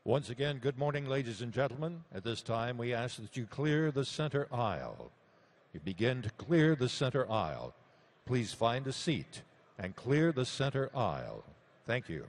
Once again, good morning, ladies and gentlemen. At this time, we ask that you clear the center aisle. You begin to clear the center aisle. Please find a seat and clear the center aisle. Thank you.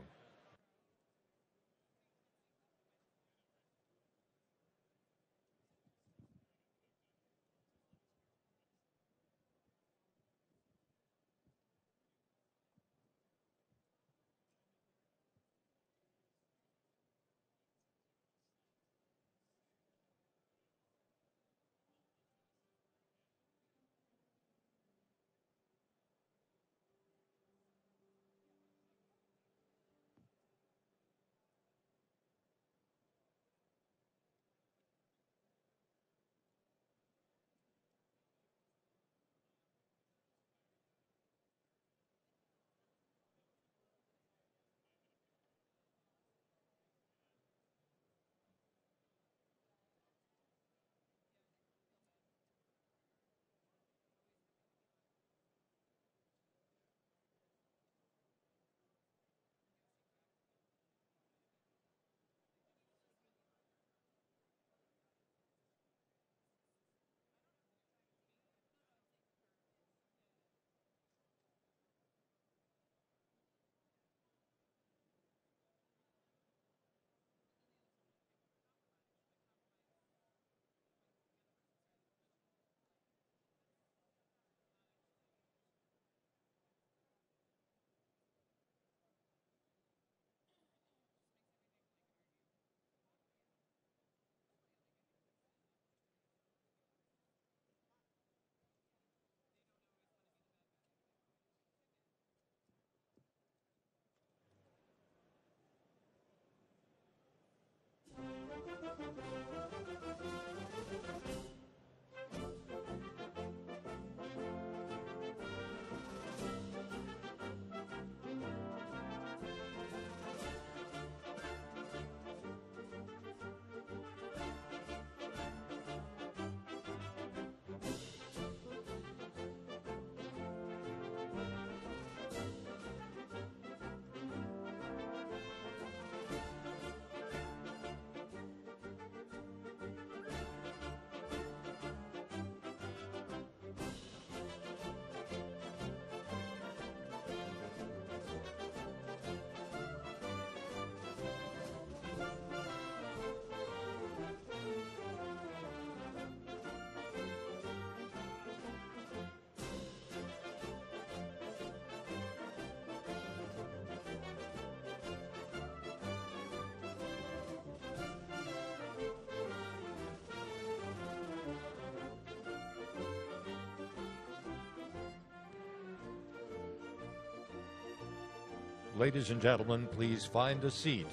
Ladies and gentlemen, please find a seat.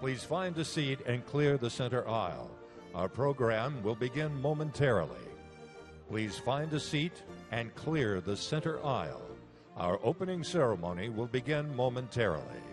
Please find a seat and clear the center aisle. Our program will begin momentarily. Please find a seat and clear the center aisle. Our opening ceremony will begin momentarily.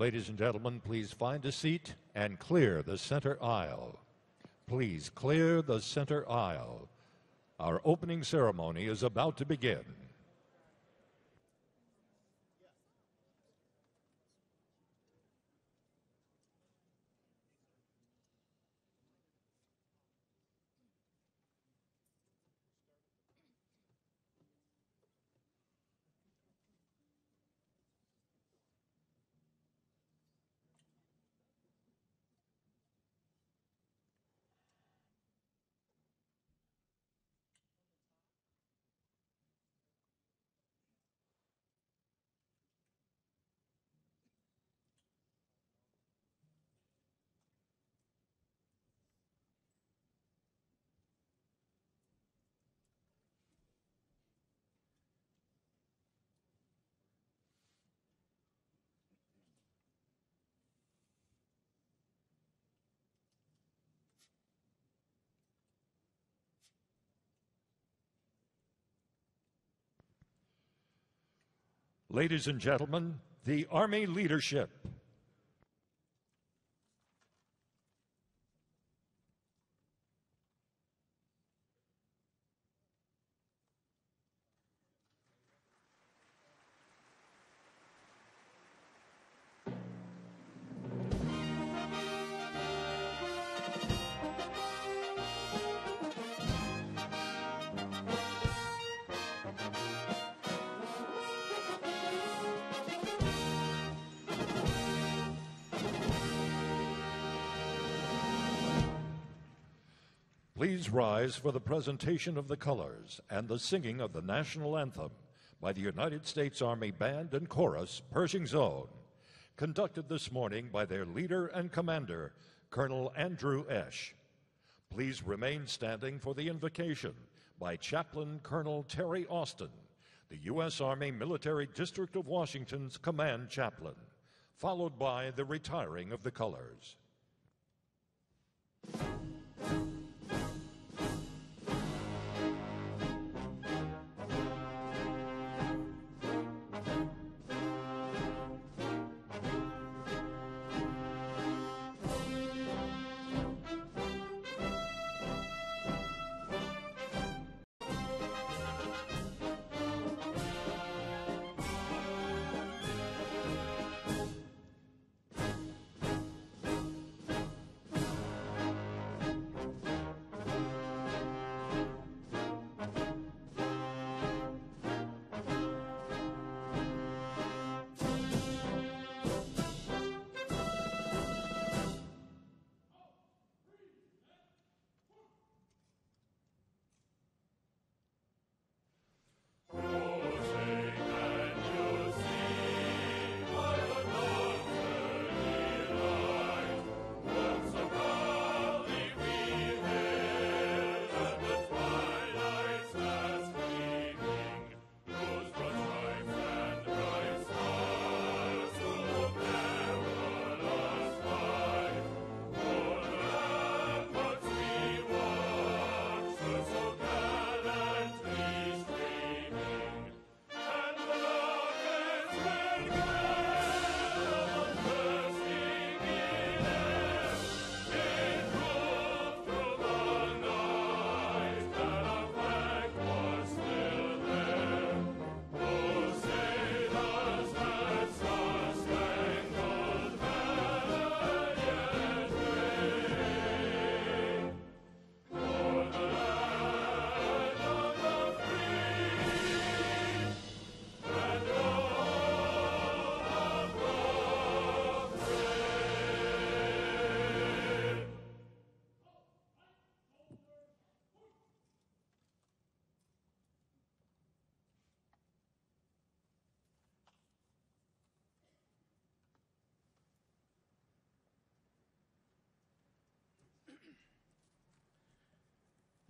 Ladies and gentlemen, please find a seat and clear the center aisle. please clear the center aisle. Our opening ceremony is about to begin. Ladies and gentlemen, the Army leadership. Please rise for the presentation of the colors and the singing of the national anthem by the United States Army Band and Chorus, Pershing Zone, conducted this morning by their leader and commander, Colonel Andrew Esch. Please remain standing for the invocation by Chaplain Colonel Terry Austin, the U.S. Army Military District of Washington's command chaplain, followed by the retiring of the colors.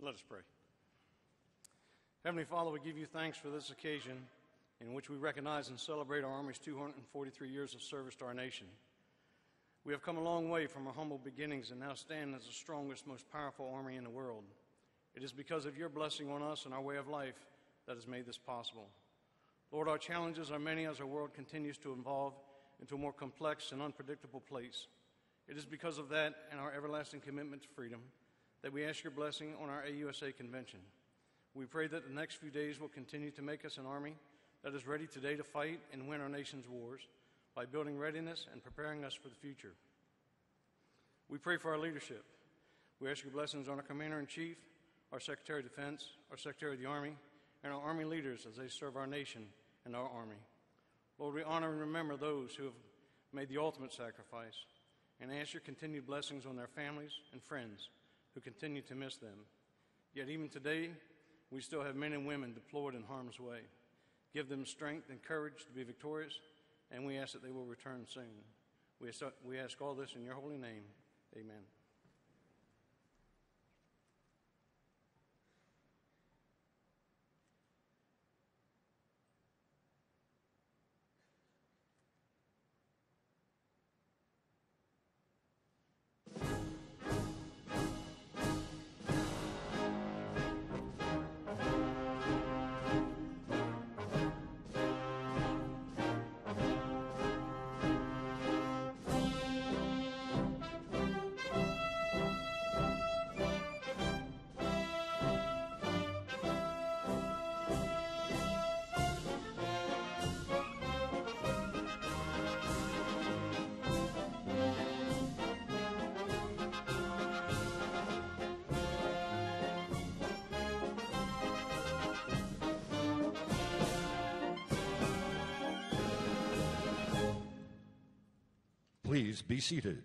Let us pray. Heavenly Father, we give you thanks for this occasion in which we recognize and celebrate our Army's 243 years of service to our nation. We have come a long way from our humble beginnings and now stand as the strongest, most powerful Army in the world. It is because of your blessing on us and our way of life that has made this possible. Lord, our challenges are many as our world continues to evolve into a more complex and unpredictable place. It is because of that and our everlasting commitment to freedom that we ask your blessing on our AUSA convention. We pray that the next few days will continue to make us an Army that is ready today to fight and win our nation's wars by building readiness and preparing us for the future. We pray for our leadership. We ask your blessings on our Commander-in-Chief, our Secretary of Defense, our Secretary of the Army, and our Army leaders as they serve our nation and our Army. Lord, we honor and remember those who have made the ultimate sacrifice and ask your continued blessings on their families and friends who continue to miss them. Yet even today, we still have men and women deployed in harm's way. Give them strength and courage to be victorious, and we ask that they will return soon. We ask all this in your holy name. Amen. Please be seated.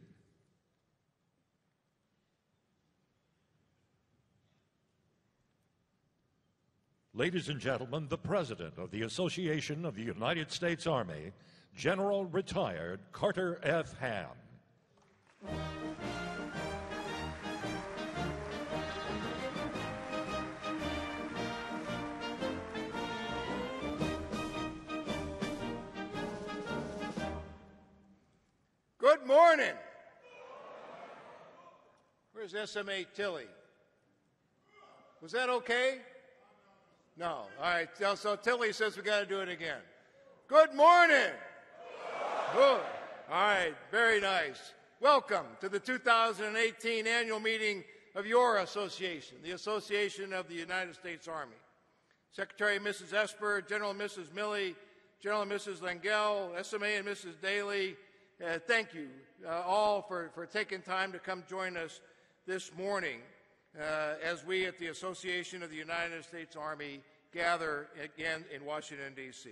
Ladies and gentlemen, the President of the Association of the United States Army, General Retired Carter F. Ham. Good morning. Where's SMA Tilly? Was that okay? No. All right. So Tilly says we got to do it again. Good morning. Good. All right. Very nice. Welcome to the 2018 annual meeting of your association, the Association of the United States Army. Secretary Mrs. Esper, General Mrs. Milley, General Mrs. Langell, SMA and Mrs. Daly, thank you all for taking time to come join us this morning as we at the Association of the United States Army gather again in Washington, D.C.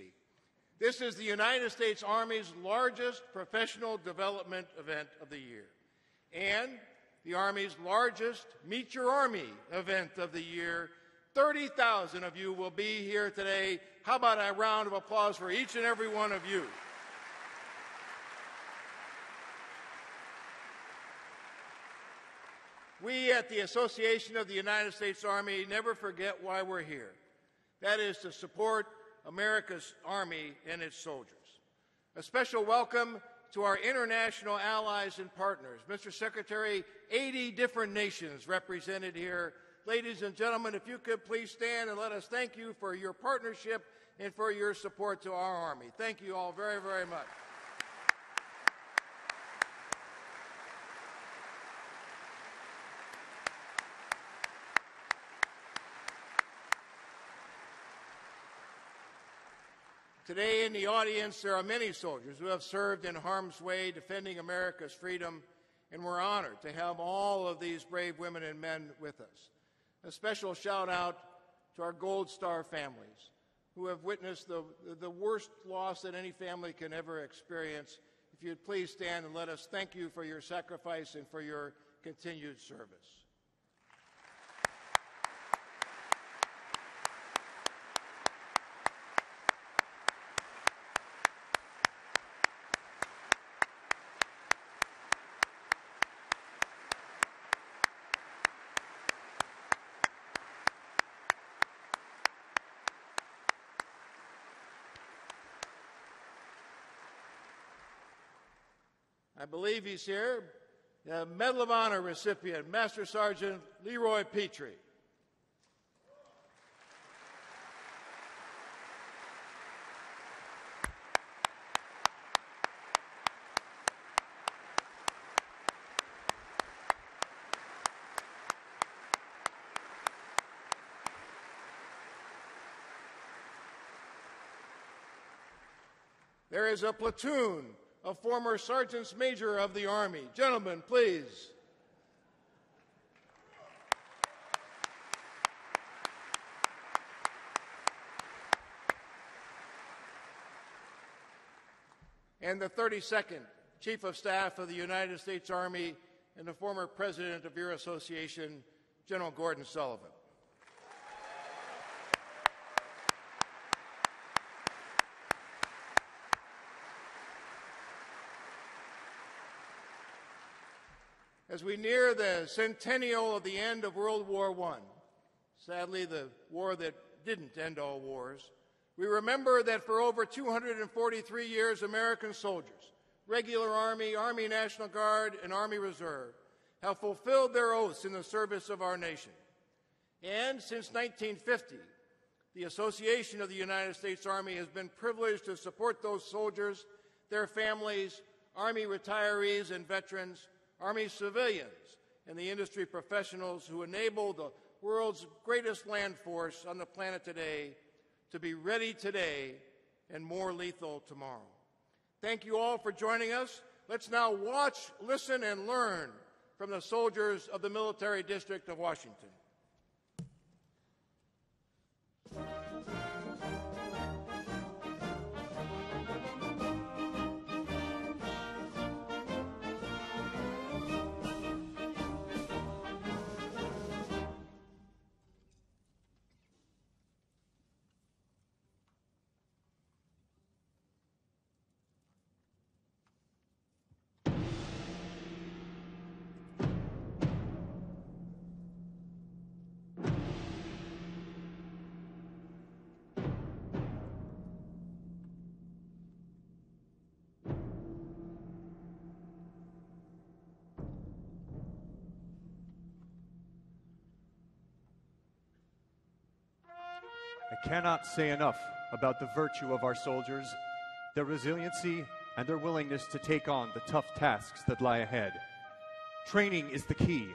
This is the United States Army's largest professional development event of the year and the Army's largest Meet Your Army event of the year. 30,000 of you will be here today. How about a round of applause for each and every one of you? We at the Association of the United States Army never forget why we're here. That is to support America's Army and its soldiers. A special welcome to our international allies and partners. Mr. Secretary, 80 different nations represented here. Ladies and gentlemen, if you could please stand and let us thank you for your partnership and for your support to our Army. Thank you all very, very much. Today in the audience, there are many soldiers who have served in harm's way defending America's freedom, and we're honored to have all of these brave women and men with us. A special shout out to our Gold Star families who have witnessed the worst loss that any family can ever experience. If you'd please stand and let us thank you for your sacrifice and for your continued service. I believe he's here. Medal of Honor recipient, Master Sergeant Leroy Petrie. There is a platoon of former sergeants major of the Army. Gentlemen, please. And the 32nd Chief of Staff of the United States Army and the former president of your association, General Gordon Sullivan. As we near the centennial of the end of World War I, sadly the war that didn't end all wars, we remember that for over 243 years, American soldiers, regular Army, Army National Guard, and Army Reserve, have fulfilled their oaths in the service of our nation. And since 1950, the Association of the United States Army has been privileged to support those soldiers, their families, Army retirees and veterans, Army civilians, and the industry professionals who enable the world's greatest land force on the planet today to be ready today and more lethal tomorrow. Thank you all for joining us. Let's now watch, listen, and learn from the soldiers of the Military District of Washington. I cannot say enough about the virtue of our soldiers, their resiliency, and their willingness to take on the tough tasks that lie ahead. Training is the key.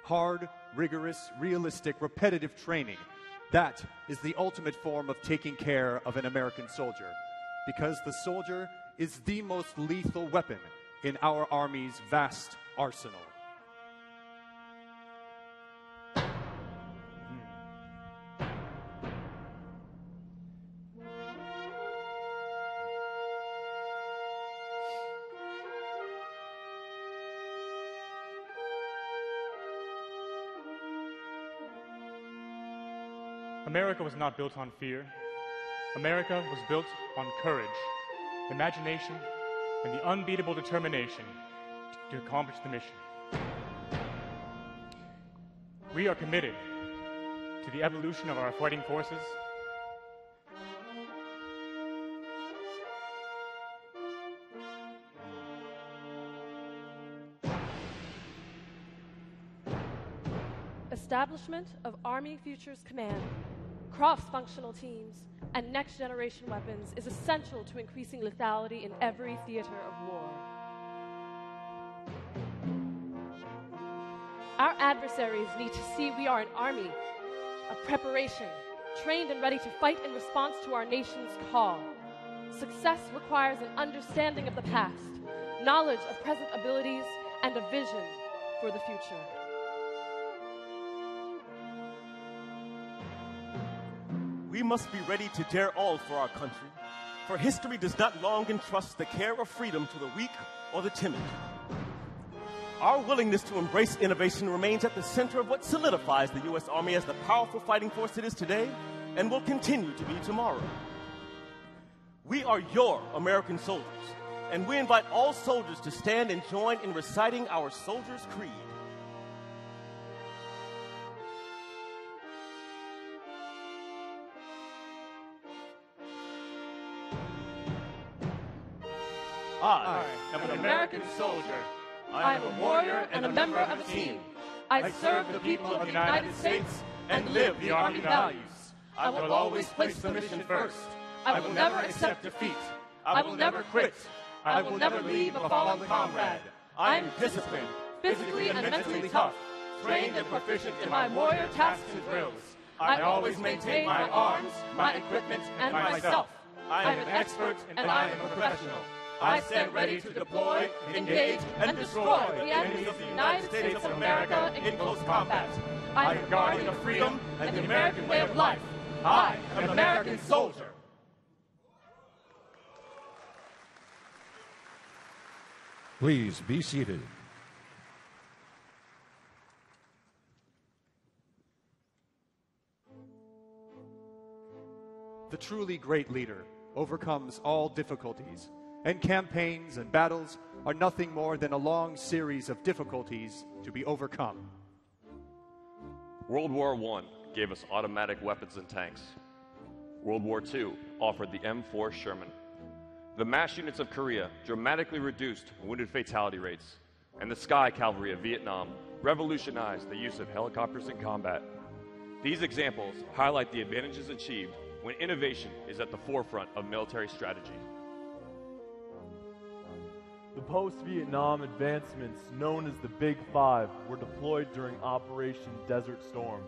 Hard, rigorous, realistic, repetitive training. That is the ultimate form of taking care of an American soldier, because the soldier is the most lethal weapon in our Army's vast arsenal. America was not built on fear. America was built on courage, imagination, and the unbeatable determination to accomplish the mission. We are committed to the evolution of our fighting forces, establishment of Army Futures Command, cross-functional teams, and next-generation weapons is essential to increasing lethality in every theater of war. Our adversaries need to see we are an army, a preparation, trained and ready to fight in response to our nation's call. Success requires an understanding of the past, knowledge of present abilities, and a vision for the future. We must be ready to dare all for our country, for history does not long entrust the care of freedom to the weak or the timid. Our willingness to embrace innovation remains at the center of what solidifies the U.S. Army as the powerful fighting force it is today and will continue to be tomorrow. We are your American soldiers, and we invite all soldiers to stand and join in reciting our Soldier's Creed. I am an American soldier. I am a warrior and a member of a team. I serve the people of the United States and live the Army values. I will always place the mission first. I will never accept defeat. I will never quit. I will never leave a fallen comrade. I am disciplined, physically and mentally tough, trained and proficient in my warrior tasks and drills. I always maintain my arms, my equipment, and myself. I am an expert and I am a professional. I stand ready to deploy, engage, and destroy the enemies of the United States of America in close combat. I am guardian of freedom and the American way of life. I am an American soldier. Please be seated. The truly great leader overcomes all difficulties, and campaigns and battles are nothing more than a long series of difficulties to be overcome. World War I gave us automatic weapons and tanks. World War II offered the M4 Sherman. The mass units of Korea dramatically reduced wounded fatality rates, and the Sky Cavalry of Vietnam revolutionized the use of helicopters in combat. These examples highlight the advantages achieved when innovation is at the forefront of military strategy. The post-Vietnam advancements known as the Big Five were deployed during Operation Desert Storm.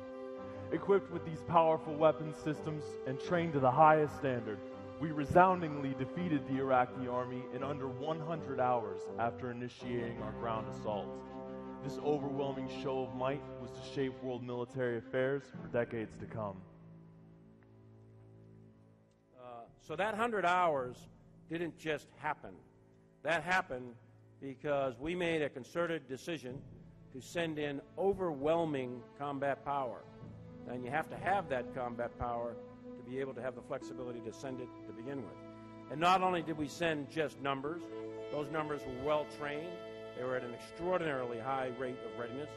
Equipped with these powerful weapons systems and trained to the highest standard, we resoundingly defeated the Iraqi army in under 100 hours after initiating our ground assault. This overwhelming show of might was to shape world military affairs for decades to come. So that 100 hours didn't just happen. That happened because we made a concerted decision to send in overwhelming combat power. And you have to have that combat power to be able to have the flexibility to send it to begin with. And not only did we send just numbers, those numbers were well trained, they were at an extraordinarily high rate of readiness,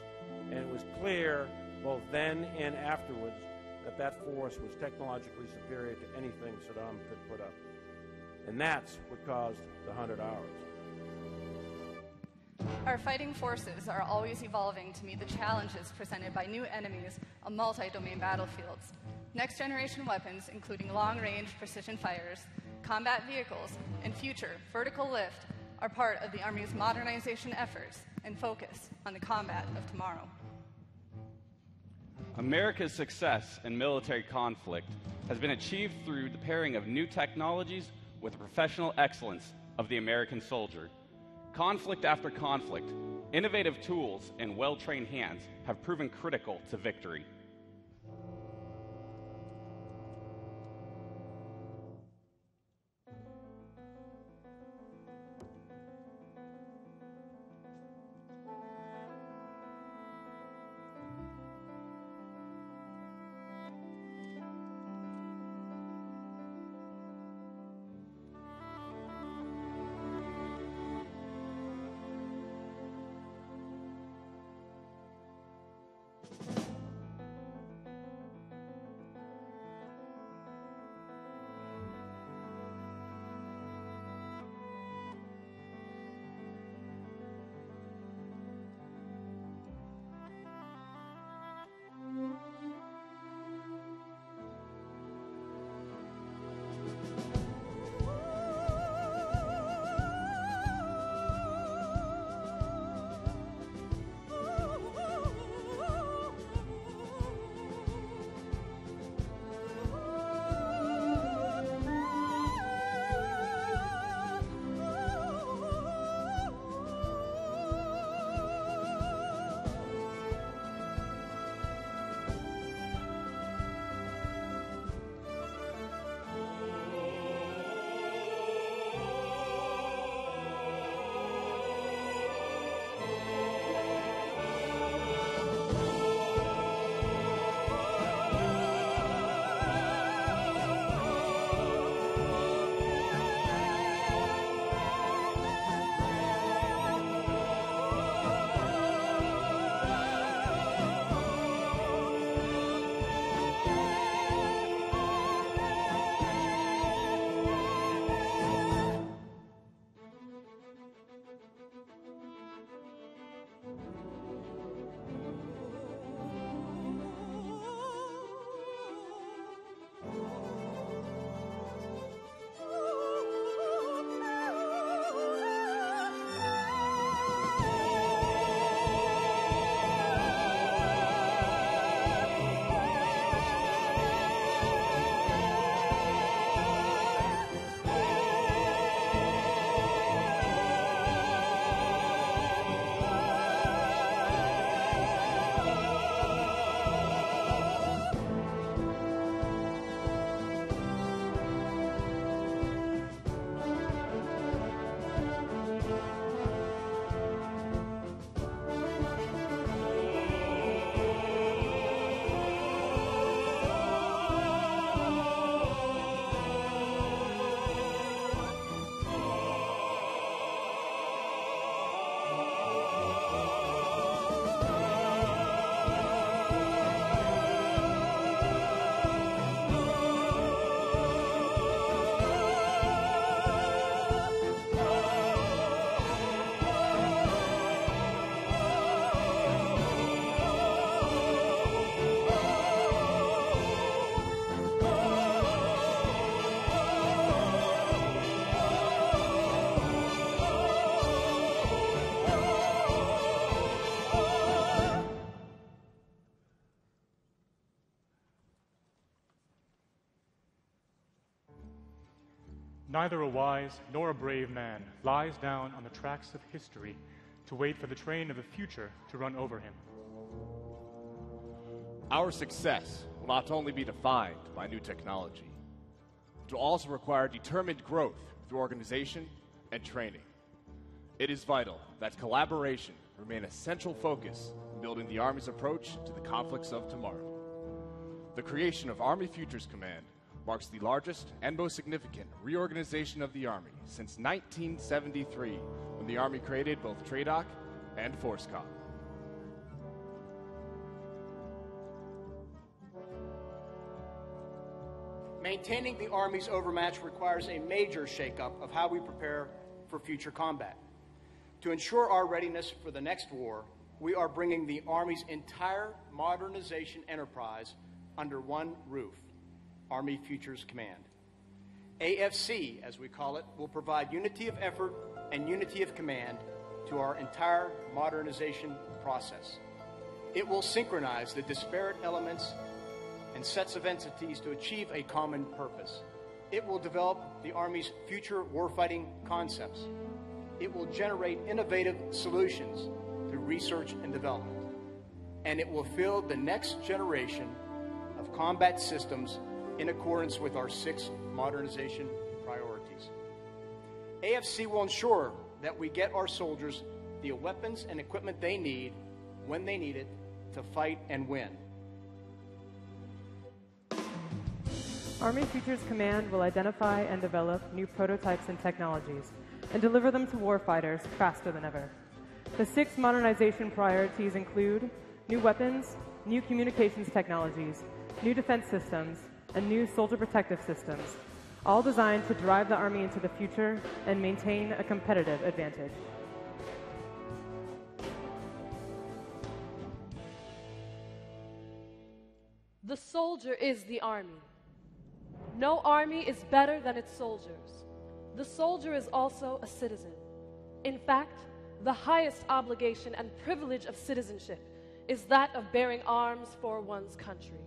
and it was clear both then and afterwards that that force was technologically superior to anything Saddam could put up. And that's what caused the 100 hours. Our fighting forces are always evolving to meet the challenges presented by new enemies on multi-domain battlefields. Next-generation weapons, including long-range precision fires, combat vehicles, and future vertical lift, are part of the Army's modernization efforts and focus on the combat of tomorrow. America's success in military conflict has been achieved through the pairing of new technologies with the professional excellence of the American soldier. Conflict after conflict, innovative tools and well-trained hands have proven critical to victory. Neither a wise nor a brave man lies down on the tracks of history to wait for the train of the future to run over him. Our success will not only be defined by new technology, it will also require determined growth through organization and training. It is vital that collaboration remain a central focus in building the Army's approach to the conflicts of tomorrow. The creation of Army Futures Command marks the largest and most significant reorganization of the Army since 1973, when the Army created both TRADOC and FORSCOM. Maintaining the Army's overmatch requires a major shakeup of how we prepare for future combat. To ensure our readiness for the next war, we are bringing the Army's entire modernization enterprise under one roof, Army Futures Command. AFC, as we call it, will provide unity of effort and unity of command to our entire modernization process. It will synchronize the disparate elements and sets of entities to achieve a common purpose. It will develop the Army's future warfighting concepts. It will generate innovative solutions through research and development. And it will fill the next generation of combat systems in accordance with our 6 modernization priorities. AFC will ensure that we get our soldiers the weapons and equipment they need when they need it to fight and win. Army Futures Command will identify and develop new prototypes and technologies and deliver them to warfighters faster than ever. The 6 modernization priorities include new weapons, new communications technologies, new defense systems, and new soldier protective systems, all designed to drive the Army into the future and maintain a competitive advantage. The soldier is the Army. No army is better than its soldiers. The soldier is also a citizen. In fact, the highest obligation and privilege of citizenship is that of bearing arms for one's country.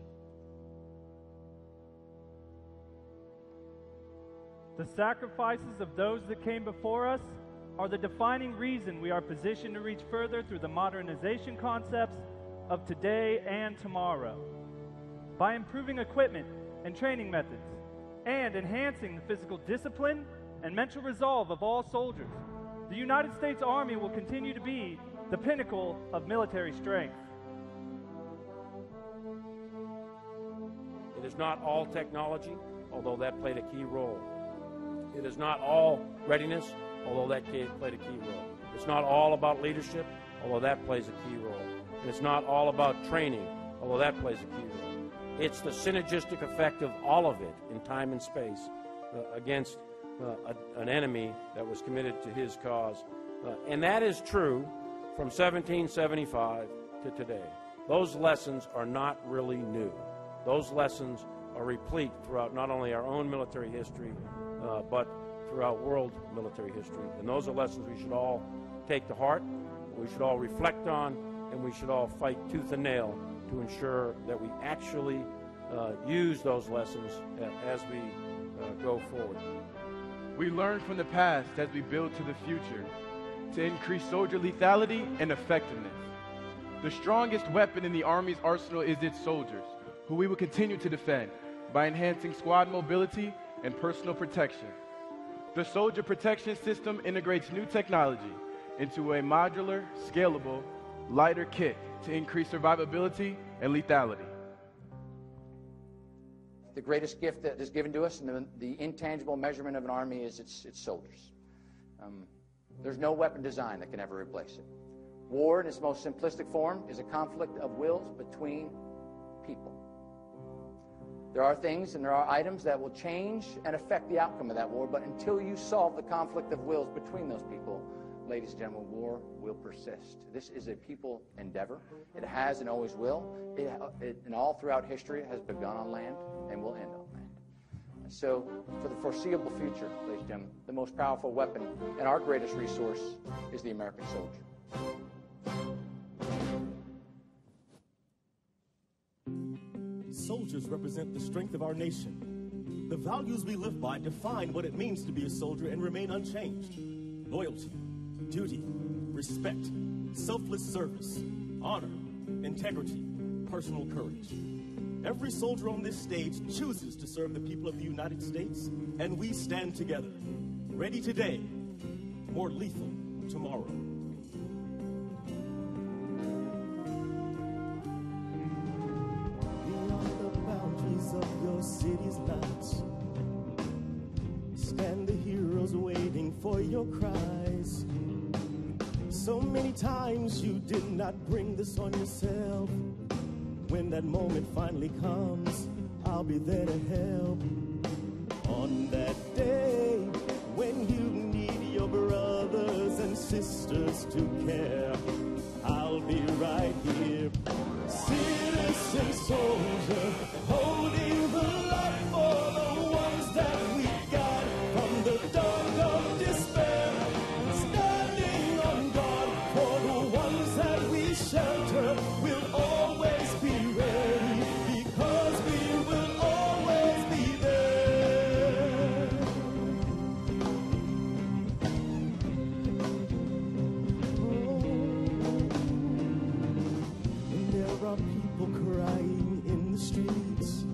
The sacrifices of those that came before us are the defining reason we are positioned to reach further through the modernization concepts of today and tomorrow. By improving equipment and training methods, and enhancing the physical discipline and mental resolve of all soldiers, the United States Army will continue to be the pinnacle of military strength. It is not all technology, although that played a key role. It is not all readiness, although that played a key role. It's not all about leadership, although that plays a key role. And it's not all about training, although that plays a key role. It's the synergistic effect of all of it in time and space against an enemy that was committed to his cause. And that is true from 1775 to today. Those lessons are not really new. Those lessons are replete throughout not only our own military history, but throughout world military history. And those are lessons we should all take to heart, we should all reflect on, and we should all fight tooth and nail to ensure that we actually use those lessons as we go forward. We learn from the past as we build to the future to increase soldier lethality and effectiveness. The strongest weapon in the Army's arsenal is its soldiers, who we will continue to defend by enhancing squad mobility and personal protection. The Soldier Protection System integrates new technology into a modular, scalable, lighter kit to increase survivability and lethality. The greatest gift that is given to us and the intangible measurement of an army is its soldiers. There's no weapon design that can ever replace it. War, in its most simplistic form, is a conflict of wills between people. There are things and there are items that will change and affect the outcome of that war, but until you solve the conflict of wills between those people, ladies and gentlemen, war will persist. This is a people endeavor. It has and always will. And all throughout history, it has begun on land and will end on land. And so, for the foreseeable future, ladies and gentlemen, the most powerful weapon and our greatest resource is the American soldier. Soldiers represent the strength of our nation, The values we live by define what it means to be a soldier and remain unchanged. Loyalty, duty, respect, selfless service, honor, integrity, personal courage. Every soldier on this stage chooses to serve the people of the United States, and we stand together, ready today, more lethal tomorrow. Beyond the boundaries of your city's lights stand the heroes waiting for your cries. So many times you did not bring this on yourself. When that moment finally comes, I'll be there to help. On that day, when you need your brothers and sisters to care, I'll be right here. Citizen soldier, holding the light for the ones that we got from the dark of despair. Standing on guard for the ones that we shelter, we'll always be ready because we will always be there. There are people crying in the streets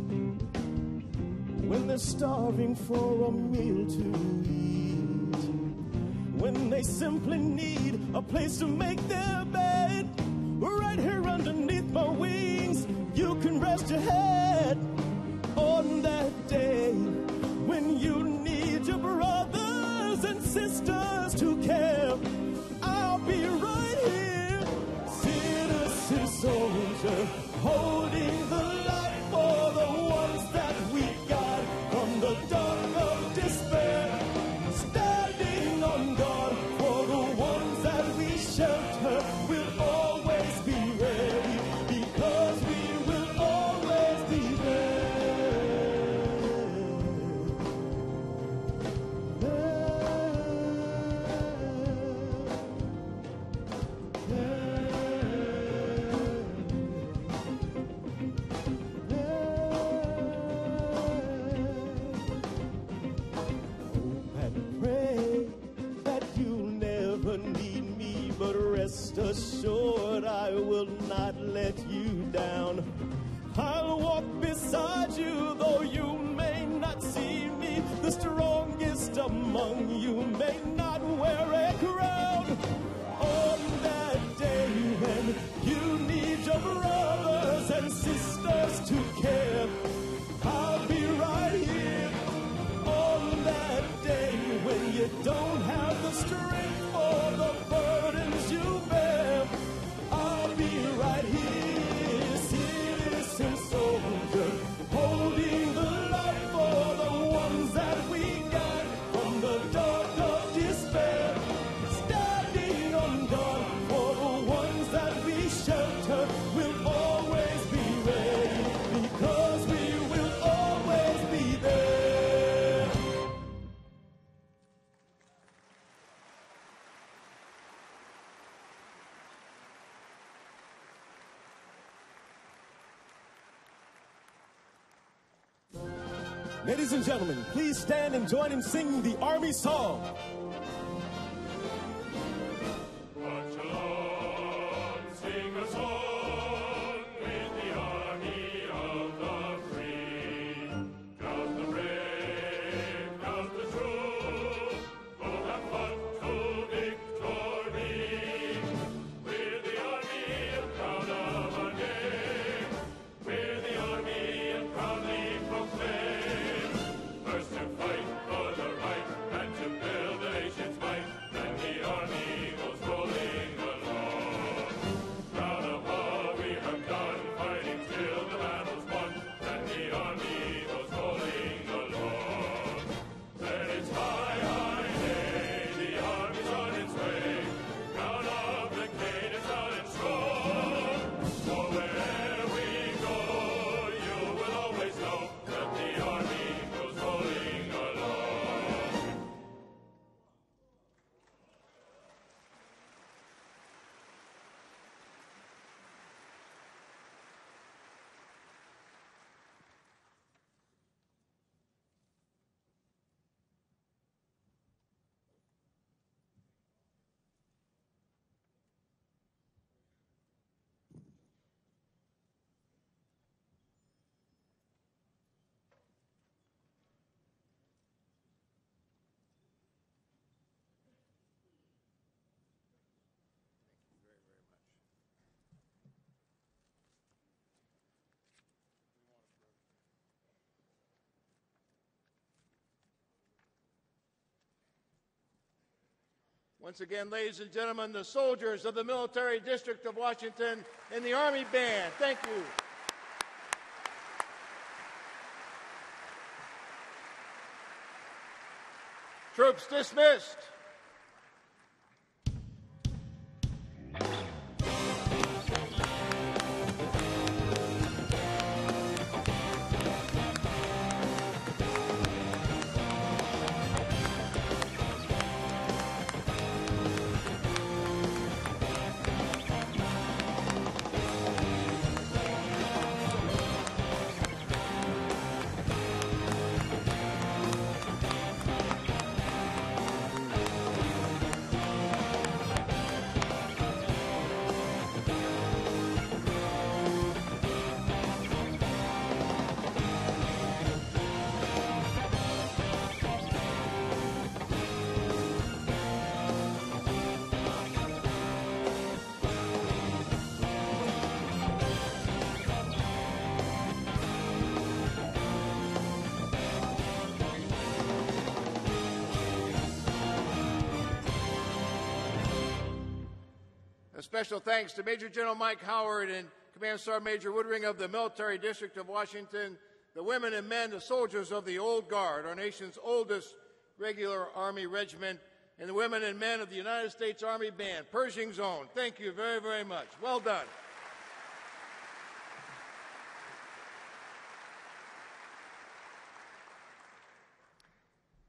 when they're starving for a meal to eat, when they simply need a place to make their bed. Right here underneath my wings, you can rest your head. On that day when you need your brothers and sisters to care, I'll be right here. Citizen soldier, holding the light for the ones that we got from the dark of despair. Standing on guard for the ones that we shelter, we'll always be ready because we will always be assured I will not let you down. I'll walk beside you, though you may not see me. The strongest among you may not wear a crown. On that day when you need your brothers and sisters to care, I'll be right here. On that day when you don't have the strength or the burdens you bear, I'll be right here. Citizen soldier, holding the light for the ones that we got from the dark of despair. Standing on guard for the ones that we shelter, we'll always be ready because we will always be there. Ladies and gentlemen, please stand and join in singing the Army song. Sing a song with the army of the free. 'Cause the brave, 'cause the true, who have fought to victory. We're the army and proud of our name. We're the army and proudly proclaim. First to fight for the right and to build an Once again, ladies and gentlemen, the soldiers of the Military District of Washington and the Army Band. Thank you. Troops dismissed. A special thanks to Major General Mike Howard and Command Sergeant Major Woodring of the Military District of Washington, the women and men, the soldiers of the Old Guard, our nation's oldest regular Army regiment, and the women and men of the United States Army Band, Pershing Zone. Thank you very, very much. Well done.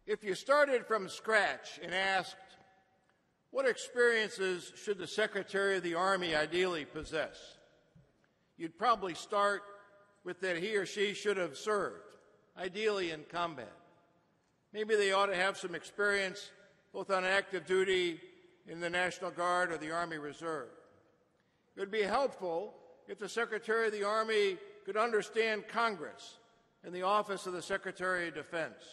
If you started from scratch and asked, what experiences should the Secretary of the Army ideally possess? You'd probably start with that he or she should have served, ideally in combat. Maybe they ought to have some experience both on active duty in the National Guard or the Army Reserve. It would be helpful if the Secretary of the Army could understand Congress and the Office of the Secretary of Defense.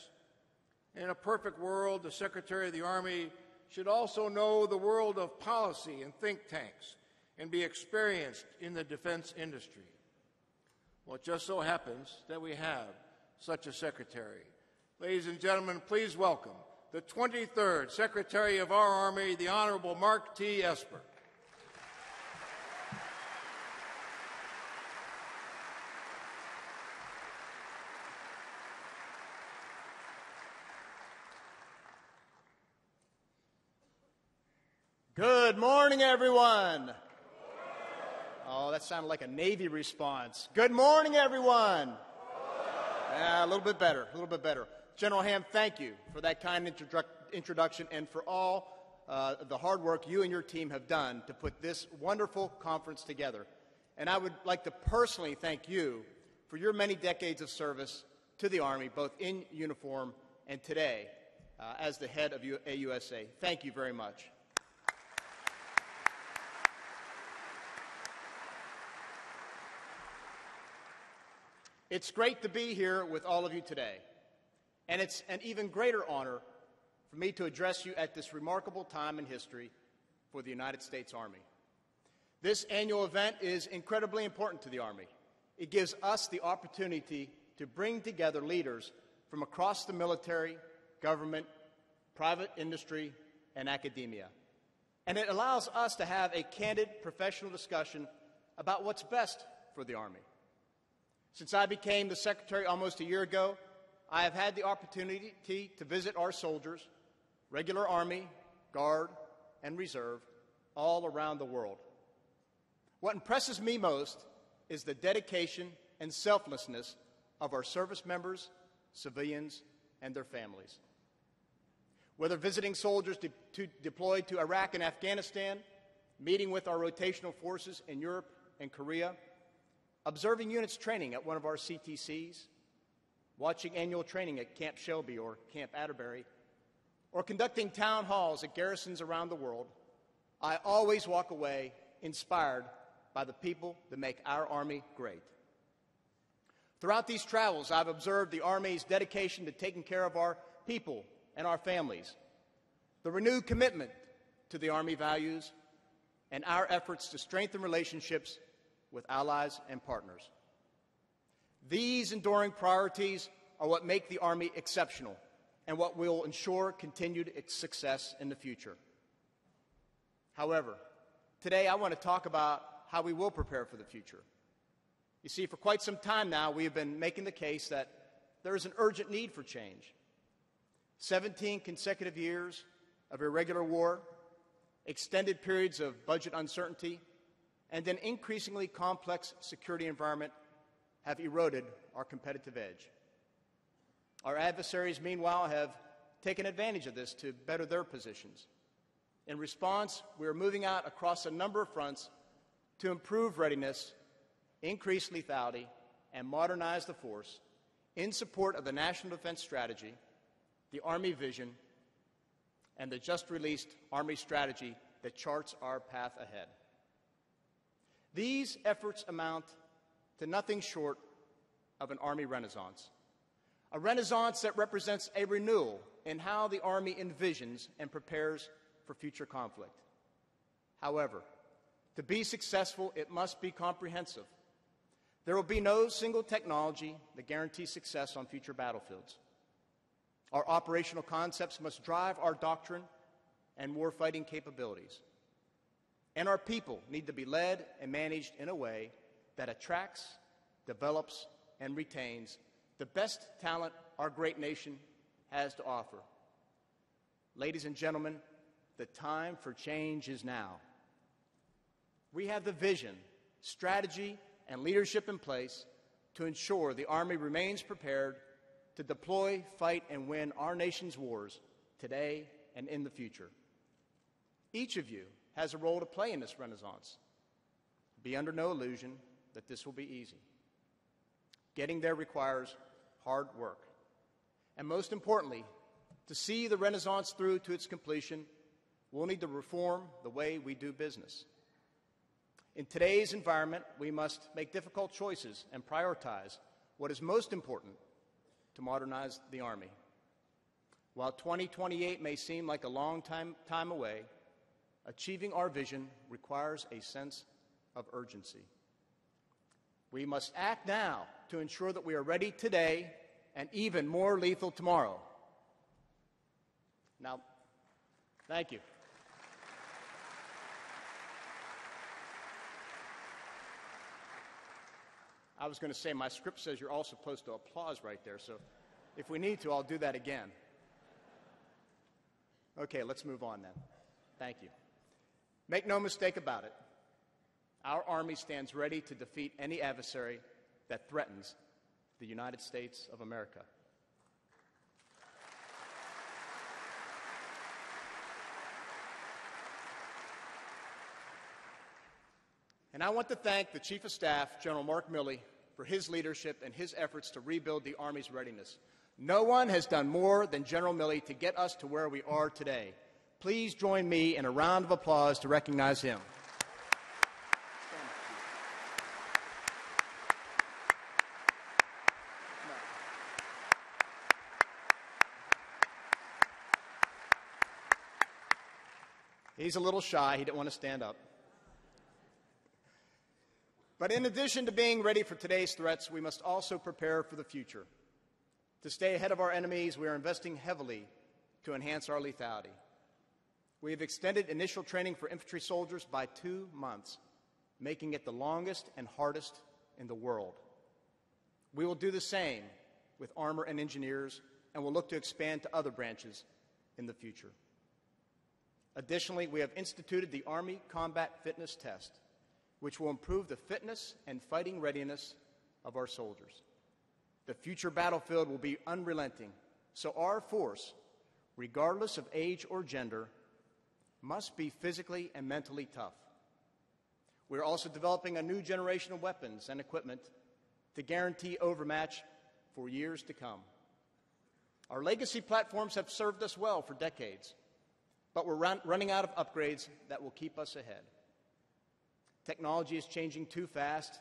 In a perfect world, the Secretary of the Army should also know the world of policy and think tanks and be experienced in the defense industry. Well, it just so happens that we have such a secretary. Ladies and gentlemen, please welcome the 23rd Secretary of our Army, the Honorable Mark T. Esper. Good morning, everyone. Oh, that sounded like a Navy response. Good morning, everyone. Yeah, a little bit better, a little bit better. General Ham, thank you for that kind introduction and for all the hard work you and your team have done to put this wonderful conference together. And I would like to personally thank you for your many decades of service to the Army, both in uniform and today as the head of AUSA. Thank you very much. It's great to be here with all of you today, and it's an even greater honor for me to address you at this remarkable time in history for the United States Army. This annual event is incredibly important to the Army. It gives us the opportunity to bring together leaders from across the military, government, private industry, and academia. And it allows us to have a candid professional discussion about what's best for the Army. Since I became the Secretary almost a year ago, I have had the opportunity to visit our soldiers, regular Army, Guard, and Reserve, all around the world. What impresses me most is the dedication and selflessness of our service members, civilians, and their families. Whether visiting soldiers deployed to Iraq and Afghanistan, meeting with our rotational forces in Europe and Korea, observing units training at one of our CTCs, watching annual training at Camp Shelby or Camp Atterbury, or conducting town halls at garrisons around the world, I always walk away inspired by the people that make our Army great. Throughout these travels, I've observed the Army's dedication to taking care of our people and our families, the renewed commitment to the Army values, and our efforts to strengthen relationships with allies and partners. These enduring priorities are what make the Army exceptional and what will ensure continued success in the future. However, today I want to talk about how we will prepare for the future. You see, for quite some time now, we have been making the case that there is an urgent need for change. 17 consecutive years of irregular war, extended periods of budget uncertainty, and an increasingly complex security environment have eroded our competitive edge. Our adversaries, meanwhile, have taken advantage of this to better their positions. In response, we are moving out across a number of fronts to improve readiness, increase lethality, and modernize the force in support of the National Defense Strategy, the Army vision, and the just-released Army strategy that charts our path ahead. These efforts amount to nothing short of an Army renaissance, a renaissance that represents a renewal in how the Army envisions and prepares for future conflict. However, to be successful, it must be comprehensive. There will be no single technology that guarantees success on future battlefields. Our operational concepts must drive our doctrine and warfighting capabilities. And our people need to be led and managed in a way that attracts, develops, and retains the best talent our great nation has to offer. Ladies and gentlemen, the time for change is now. We have the vision, strategy, and leadership in place to ensure the Army remains prepared to deploy, fight, and win our nation's wars today and in the future. Each of you has a role to play in this renaissance. Be under no illusion that this will be easy. Getting there requires hard work. And most importantly, to see the renaissance through to its completion, we'll need to reform the way we do business. In today's environment, we must make difficult choices and prioritize what is most important to modernize the Army. While 2028 may seem like a long time away, achieving our vision requires a sense of urgency. We must act now to ensure that we are ready today and even more lethal tomorrow. Now, thank you. I was going to say, my script says you're all supposed to applause right there, so if we need to, I'll do that again. Okay, let's move on then. Thank you. Make no mistake about it. Our Army stands ready to defeat any adversary that threatens the United States of America. And I want to thank the Chief of Staff, General Mark Milley, for his leadership and his efforts to rebuild the Army's readiness. No one has done more than General Milley to get us to where we are today. Please join me in a round of applause to recognize him. He's a little shy. He didn't want to stand up. But in addition to being ready for today's threats, we must also prepare for the future. To stay ahead of our enemies, we are investing heavily to enhance our lethality. We have extended initial training for infantry soldiers by 2 months, making it the longest and hardest in the world. We will do the same with armor and engineers, and will look to expand to other branches in the future. Additionally, we have instituted the Army Combat Fitness Test, which will improve the fitness and fighting readiness of our soldiers. The future battlefield will be unrelenting, so our force, regardless of age or gender, must be physically and mentally tough. We're also developing a new generation of weapons and equipment to guarantee overmatch for years to come. Our legacy platforms have served us well for decades, but we're running out of upgrades that will keep us ahead. Technology is changing too fast,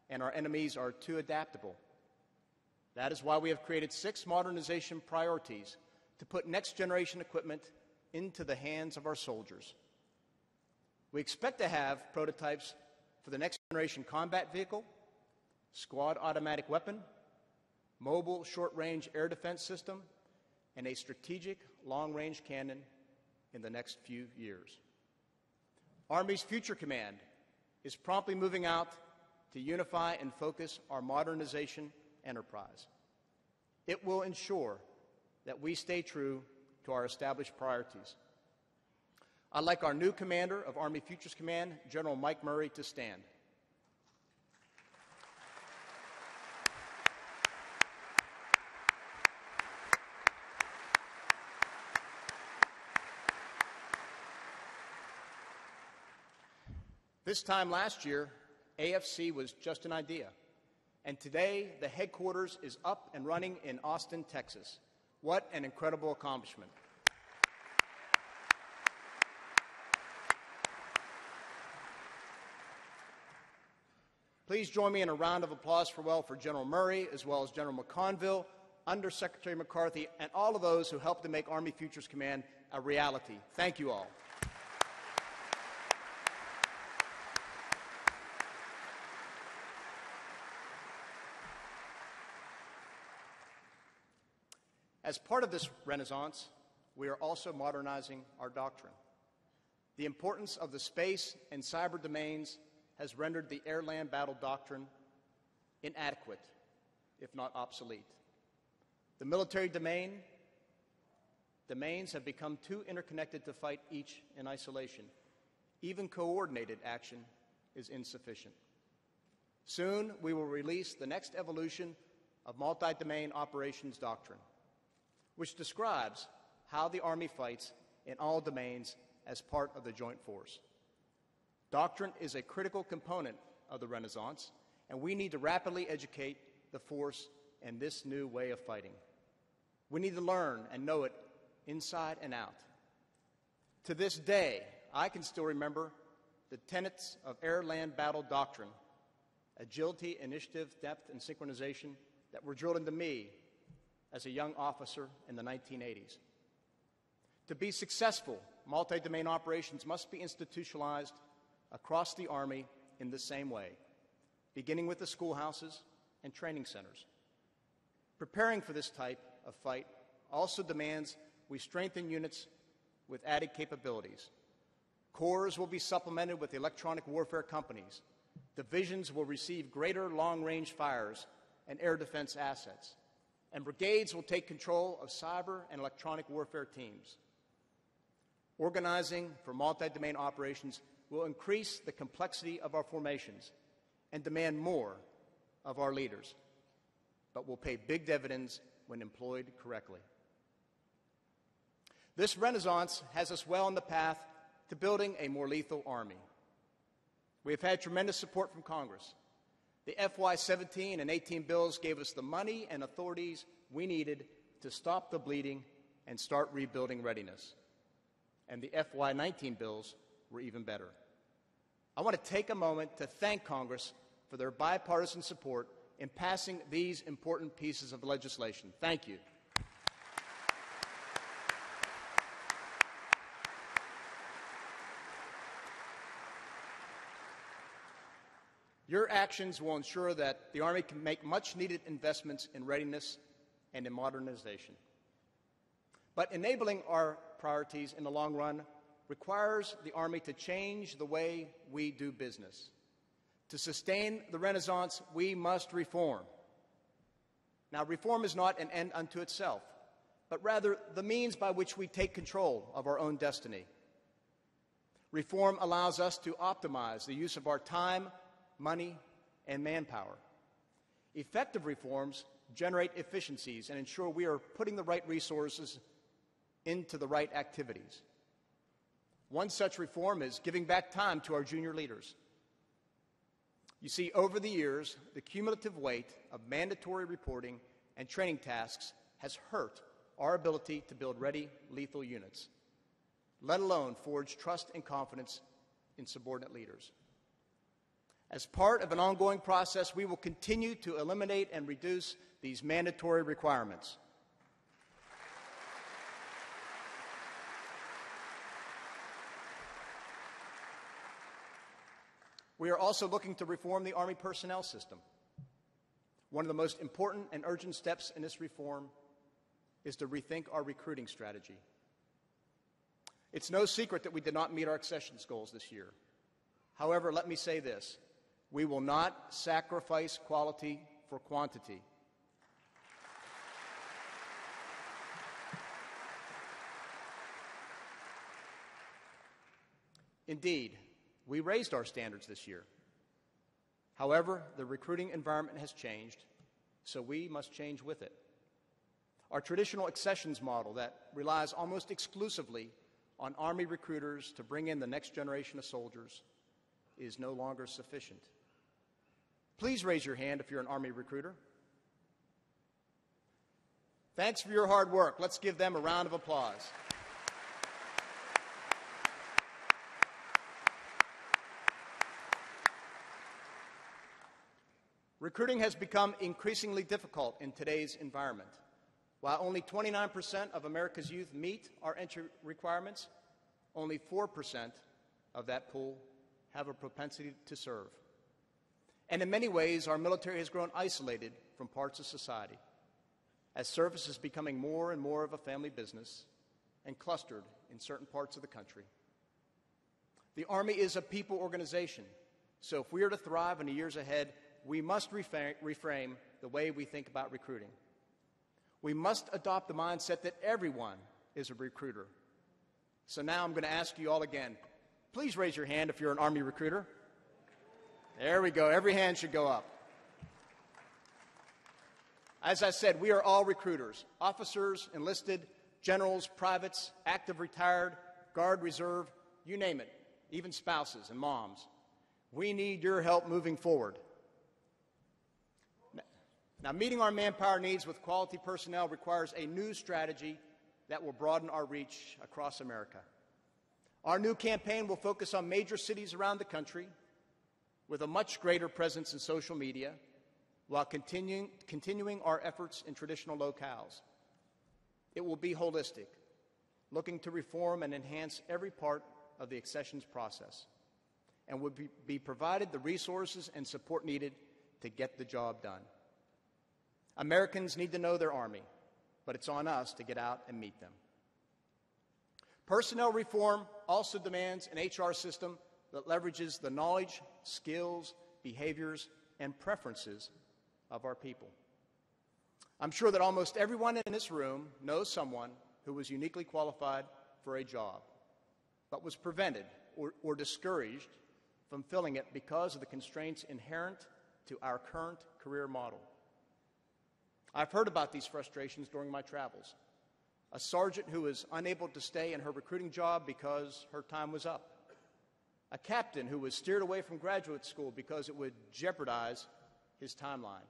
and our enemies are too adaptable. That is why we have created 6 modernization priorities to put next-generation equipment into the hands of our soldiers. We expect to have prototypes for the next-generation combat vehicle, squad automatic weapon, mobile short-range air defense system, and a strategic long-range cannon in the next few years. Army's Future Command is promptly moving out to unify and focus our modernization enterprise. It will ensure that we stay true to our established priorities. I'd like our new commander of Army Futures Command, General Mike Murray, to stand. This time last year, AFC was just an idea, and today the headquarters is up and running in Austin, Texas. What an incredible accomplishment. Please join me in a round of applause for General Murray, as well as General McConville, Undersecretary McCarthy, and all of those who helped to make Army Futures Command a reality. Thank you all. As part of this renaissance, we are also modernizing our doctrine. The importance of the space and cyber domains has rendered the air-land battle doctrine inadequate, if not obsolete. The military domains have become too interconnected to fight each in isolation. Even coordinated action is insufficient. Soon, we will release the next evolution of multi-domain operations doctrine, which describes how the Army fights in all domains as part of the joint force. Doctrine is a critical component of the Renaissance, and we need to rapidly educate the force in this new way of fighting. We need to learn and know it inside and out. To this day, I can still remember the tenets of air-land battle doctrine, agility, initiative, depth, and synchronization that were drilled into me as a young officer in the 1980s. To be successful, multi-domain operations must be institutionalized across the Army in the same way, beginning with the schoolhouses and training centers. Preparing for this type of fight also demands we strengthen units with added capabilities. Corps will be supplemented with electronic warfare companies. Divisions will receive greater long-range fires and air defense assets. And brigades will take control of cyber and electronic warfare teams. Organizing for multi-domain operations will increase the complexity of our formations and demand more of our leaders, but will pay big dividends when employed correctly. This renaissance has us well on the path to building a more lethal Army. We have had tremendous support from Congress. The FY17 and 18 bills gave us the money and authorities we needed to stop the bleeding and start rebuilding readiness. And the FY19 bills were even better. I want to take a moment to thank Congress for their bipartisan support in passing these important pieces of legislation. Thank you. Your actions will ensure that the Army can make much-needed investments in readiness and in modernization. But enabling our priorities in the long run requires the Army to change the way we do business. To sustain the Renaissance, we must reform. Now, reform is not an end unto itself, but rather the means by which we take control of our own destiny. Reform allows us to optimize the use of our time, money, and manpower. Effective reforms generate efficiencies and ensure we are putting the right resources into the right activities. One such reform is giving back time to our junior leaders. You see, over the years, the cumulative weight of mandatory reporting and training tasks has hurt our ability to build ready, lethal units, let alone forge trust and confidence in subordinate leaders. As part of an ongoing process, we will continue to eliminate and reduce these mandatory requirements. We are also looking to reform the Army personnel system. One of the most important and urgent steps in this reform is to rethink our recruiting strategy. It's no secret that we did not meet our accessions goals this year. However, let me say this. We will not sacrifice quality for quantity. Indeed, we raised our standards this year. However, the recruiting environment has changed, so we must change with it. Our traditional accessions model that relies almost exclusively on Army recruiters to bring in the next generation of soldiers is no longer sufficient. Please raise your hand if you're an Army recruiter. Thanks for your hard work. Let's give them a round of applause. Recruiting has become increasingly difficult in today's environment. While only 29% of America's youth meet our entry requirements, only 4% of that pool have a propensity to serve. And in many ways, our military has grown isolated from parts of society, as service is becoming more and more of a family business and clustered in certain parts of the country. The Army is a people organization, so if we are to thrive in the years ahead, we must reframe the way we think about recruiting. We must adopt the mindset that everyone is a recruiter. So now I'm going to ask you all again. Please raise your hand if you're an Army recruiter. There we go. Every hand should go up. As I said, we are all recruiters. Officers, enlisted, generals, privates, active retired, Guard, Reserve, you name it, even spouses and moms. We need your help moving forward. Now, meeting our manpower needs with quality personnel requires a new strategy that will broaden our reach across America. Our new campaign will focus on major cities around the country with a much greater presence in social media while continuing our efforts in traditional locales. It will be holistic, looking to reform and enhance every part of the accessions process, and will be provided the resources and support needed to get the job done. Americans need to know their Army, but it's on us to get out and meet them. Personnel reform also demands an HR system that leverages the knowledge, skills, behaviors, and preferences of our people. I'm sure that almost everyone in this room knows someone who was uniquely qualified for a job, but was prevented or discouraged from filling it because of the constraints inherent to our current career model. I've heard about these frustrations during my travels. A sergeant who was unable to stay in her recruiting job because her time was up. A captain who was steered away from graduate school because it would jeopardize his timeline.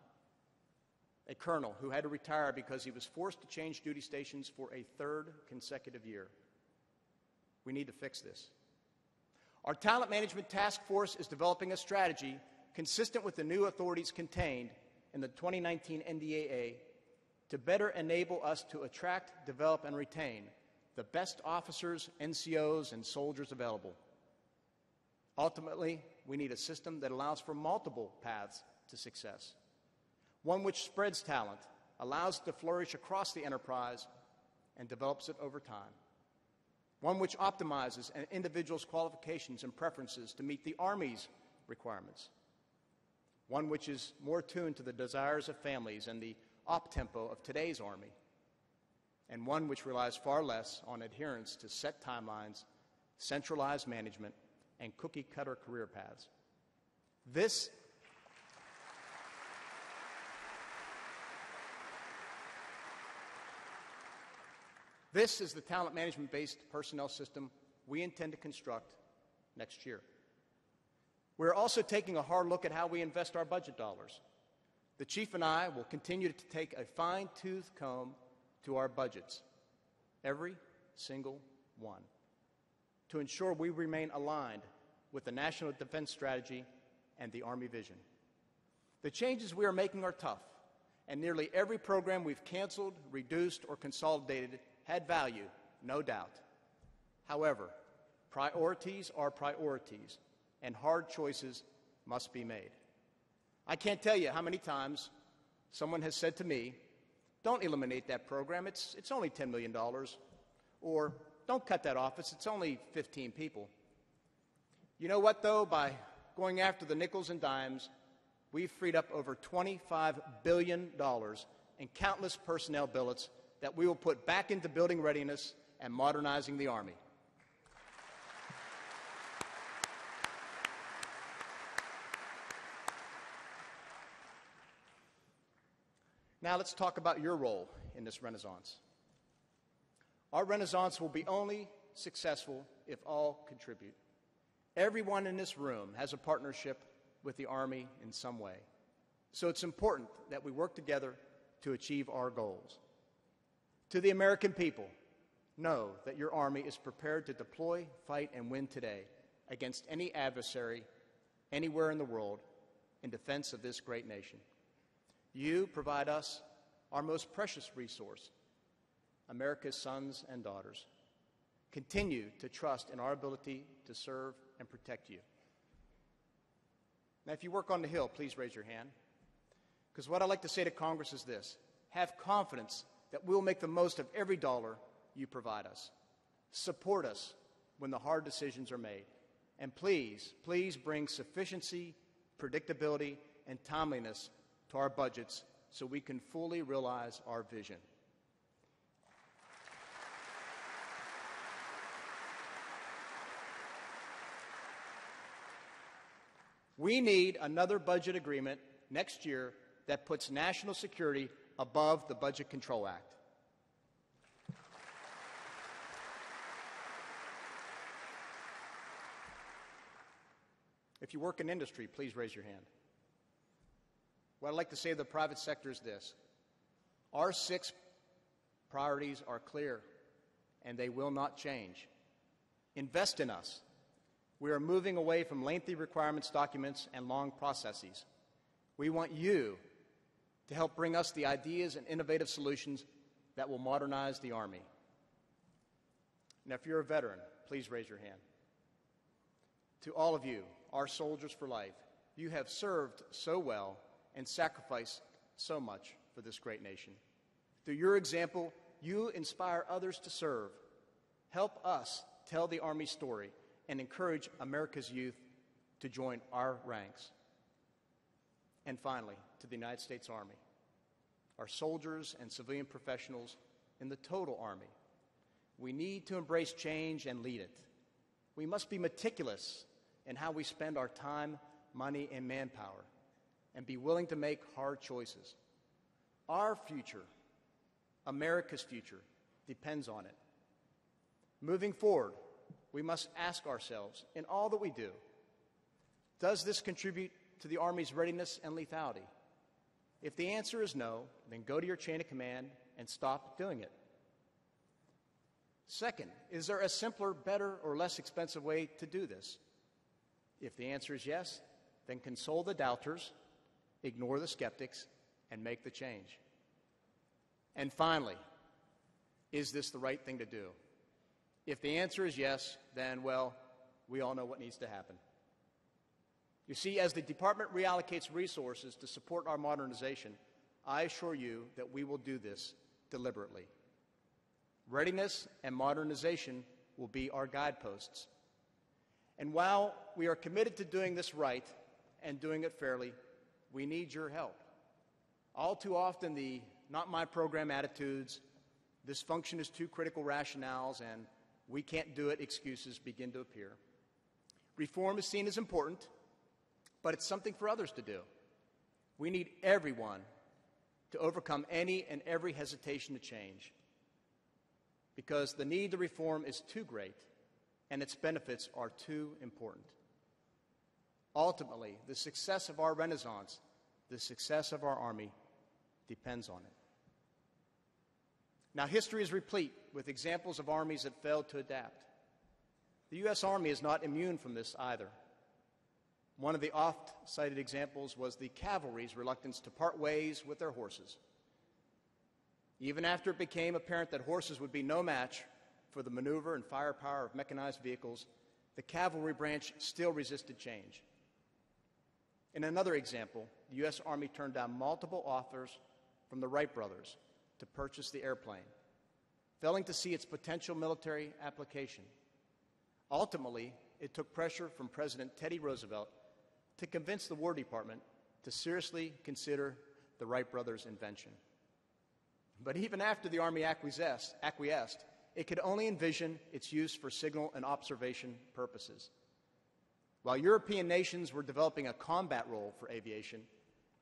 A colonel who had to retire because he was forced to change duty stations for a third consecutive year. We need to fix this. Our Talent Management Task Force is developing a strategy consistent with the new authorities contained in the 2019 NDAA to better enable us to attract, develop, and retain the best officers, NCOs, and soldiers available. Ultimately, we need a system that allows for multiple paths to success, one which spreads talent, allows it to flourish across the enterprise, and develops it over time, one which optimizes an individual's qualifications and preferences to meet the Army's requirements, one which is more tuned to the desires of families and the op-tempo of today's Army, and one which relies far less on adherence to set timelines, centralized management, and cookie-cutter career paths. This is the talent management-based personnel system we intend to construct next year. We're also taking a hard look at how we invest our budget dollars. The Chief and I will continue to take a fine-tooth comb to our budgets, every single one, to ensure we remain aligned with the National Defense Strategy and the Army vision. The changes we are making are tough, and nearly every program we've canceled, reduced, or consolidated had value, no doubt. However, priorities are priorities, and hard choices must be made. I can't tell you how many times someone has said to me, "Don't eliminate that program, it's only $10 million," or don't cut that office. It's only 15 people. You know what, though? By going after the nickels and dimes, we've freed up over $25 billion in countless personnel billets that we will put back into building readiness and modernizing the Army. Now let's talk about your role in this renaissance. Our renaissance will be only successful if all contribute. Everyone in this room has a partnership with the Army in some way. So it's important that we work together to achieve our goals. To the American people, know that your Army is prepared to deploy, fight, and win today against any adversary anywhere in the world in defense of this great nation. You provide us our most precious resource, America's sons and daughters. Continue to trust in our ability to serve and protect you. Now, if you work on the Hill, please raise your hand. Because what I'd like to say to Congress is this: have confidence that we'll make the most of every dollar you provide us. Support us when the hard decisions are made. And please, please bring sufficiency, predictability, and timeliness to our budgets so we can fully realize our vision. We need another budget agreement next year that puts national security above the Budget Control Act. If you work in industry, please raise your hand. What I'd like to say to the private sector is this: our 6 priorities are clear, and they will not change. Invest in us. We are moving away from lengthy requirements documents and long processes. We want you to help bring us the ideas and innovative solutions that will modernize the Army. Now, if you're a veteran, please raise your hand. To all of you, our soldiers for life, you have served so well and sacrificed so much for this great nation. Through your example, you inspire others to serve. Help us tell the Army story and encourage America's youth to join our ranks. And finally, to the United States Army, our soldiers and civilian professionals in the total Army, we need to embrace change and lead it. We must be meticulous in how we spend our time, money, and manpower, and be willing to make hard choices. Our future, America's future, depends on it. Moving forward, we must ask ourselves, in all that we do, does this contribute to the Army's readiness and lethality? If the answer is no, then go to your chain of command and stop doing it. Second, is there a simpler, better, or less expensive way to do this? If the answer is yes, then console the doubters, ignore the skeptics, and make the change. And finally, is this the right thing to do? If the answer is yes, then, well, we all know what needs to happen. You see, as the department reallocates resources to support our modernization, I assure you that we will do this deliberately. Readiness and modernization will be our guideposts. And while we are committed to doing this right and doing it fairly, we need your help. All too often, the not my program attitudes, this function is too critical rationales, and we can't do it excuses begin to appear. Reform is seen as important, but it's something for others to do. We need everyone to overcome any and every hesitation to change, because the need to reform is too great and its benefits are too important. Ultimately, the success of our Renaissance, the success of our Army, depends on it. Now, history is replete with examples of armies that failed to adapt. The U.S. Army is not immune from this either. One of the oft-cited examples was the cavalry's reluctance to part ways with their horses. Even after it became apparent that horses would be no match for the maneuver and firepower of mechanized vehicles, the cavalry branch still resisted change. In another example, the U.S. Army turned down multiple offers from the Wright brothers to purchase the airplane. failing to see its potential military application. Ultimately, it took pressure from President Teddy Roosevelt to convince the War Department to seriously consider the Wright brothers' invention. But even after the Army acquiesced, it could only envision its use for signal and observation purposes. While European nations were developing a combat role for aviation,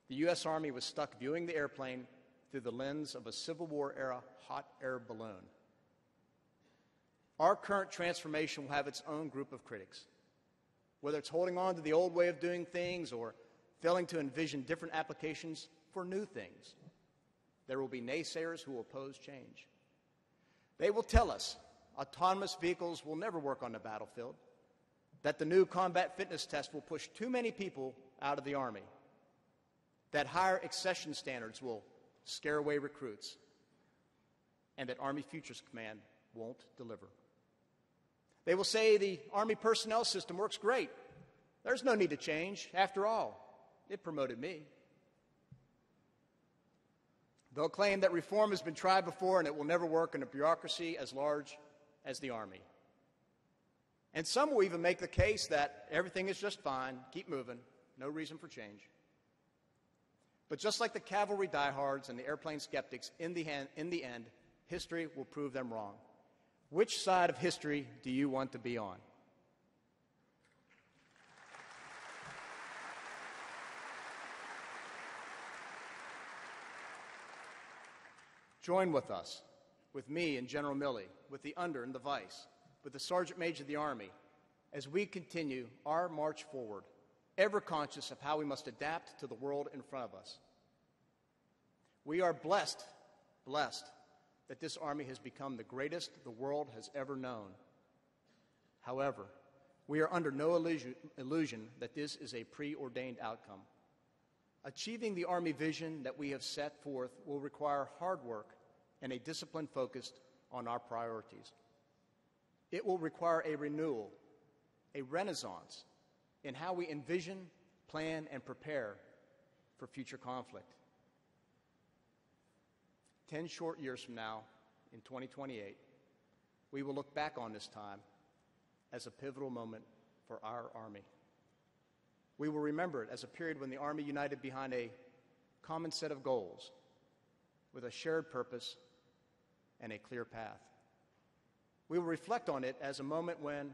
the U.S. Army was stuck viewing the airplane through the lens of a Civil War-era hot air balloon. Our current transformation will have its own group of critics. Whether it's holding on to the old way of doing things or failing to envision different applications for new things, there will be naysayers who will oppose change. They will tell us autonomous vehicles will never work on the battlefield, that the new combat fitness test will push too many people out of the Army, that higher accession standards will scare away recruits, and that Army Futures Command won't deliver. They will say the Army personnel system works great. There's no need to change. After all, it promoted me. They'll claim that reform has been tried before and it will never work in a bureaucracy as large as the Army. And some will even make the case that everything is just fine, keep moving, no reason for change. But just like the cavalry diehards and the airplane skeptics, in the end, history will prove them wrong. Which side of history do you want to be on? Join with us, with me and General Milley, with the Under and the Vice, with the Sergeant Major of the Army, as we continue our march forward, ever conscious of how we must adapt to the world in front of us. We are blessed that this Army has become the greatest the world has ever known. However, we are under no illusion that this is a preordained outcome. Achieving the Army vision that we have set forth will require hard work and a discipline focused on our priorities. It will require a renewal, a renaissance in how we envision, plan, and prepare for future conflict. 10 short years from now, in 2028, we will look back on this time as a pivotal moment for our Army. We will remember it as a period when the Army united behind a common set of goals with a shared purpose and a clear path. We will reflect on it as a moment when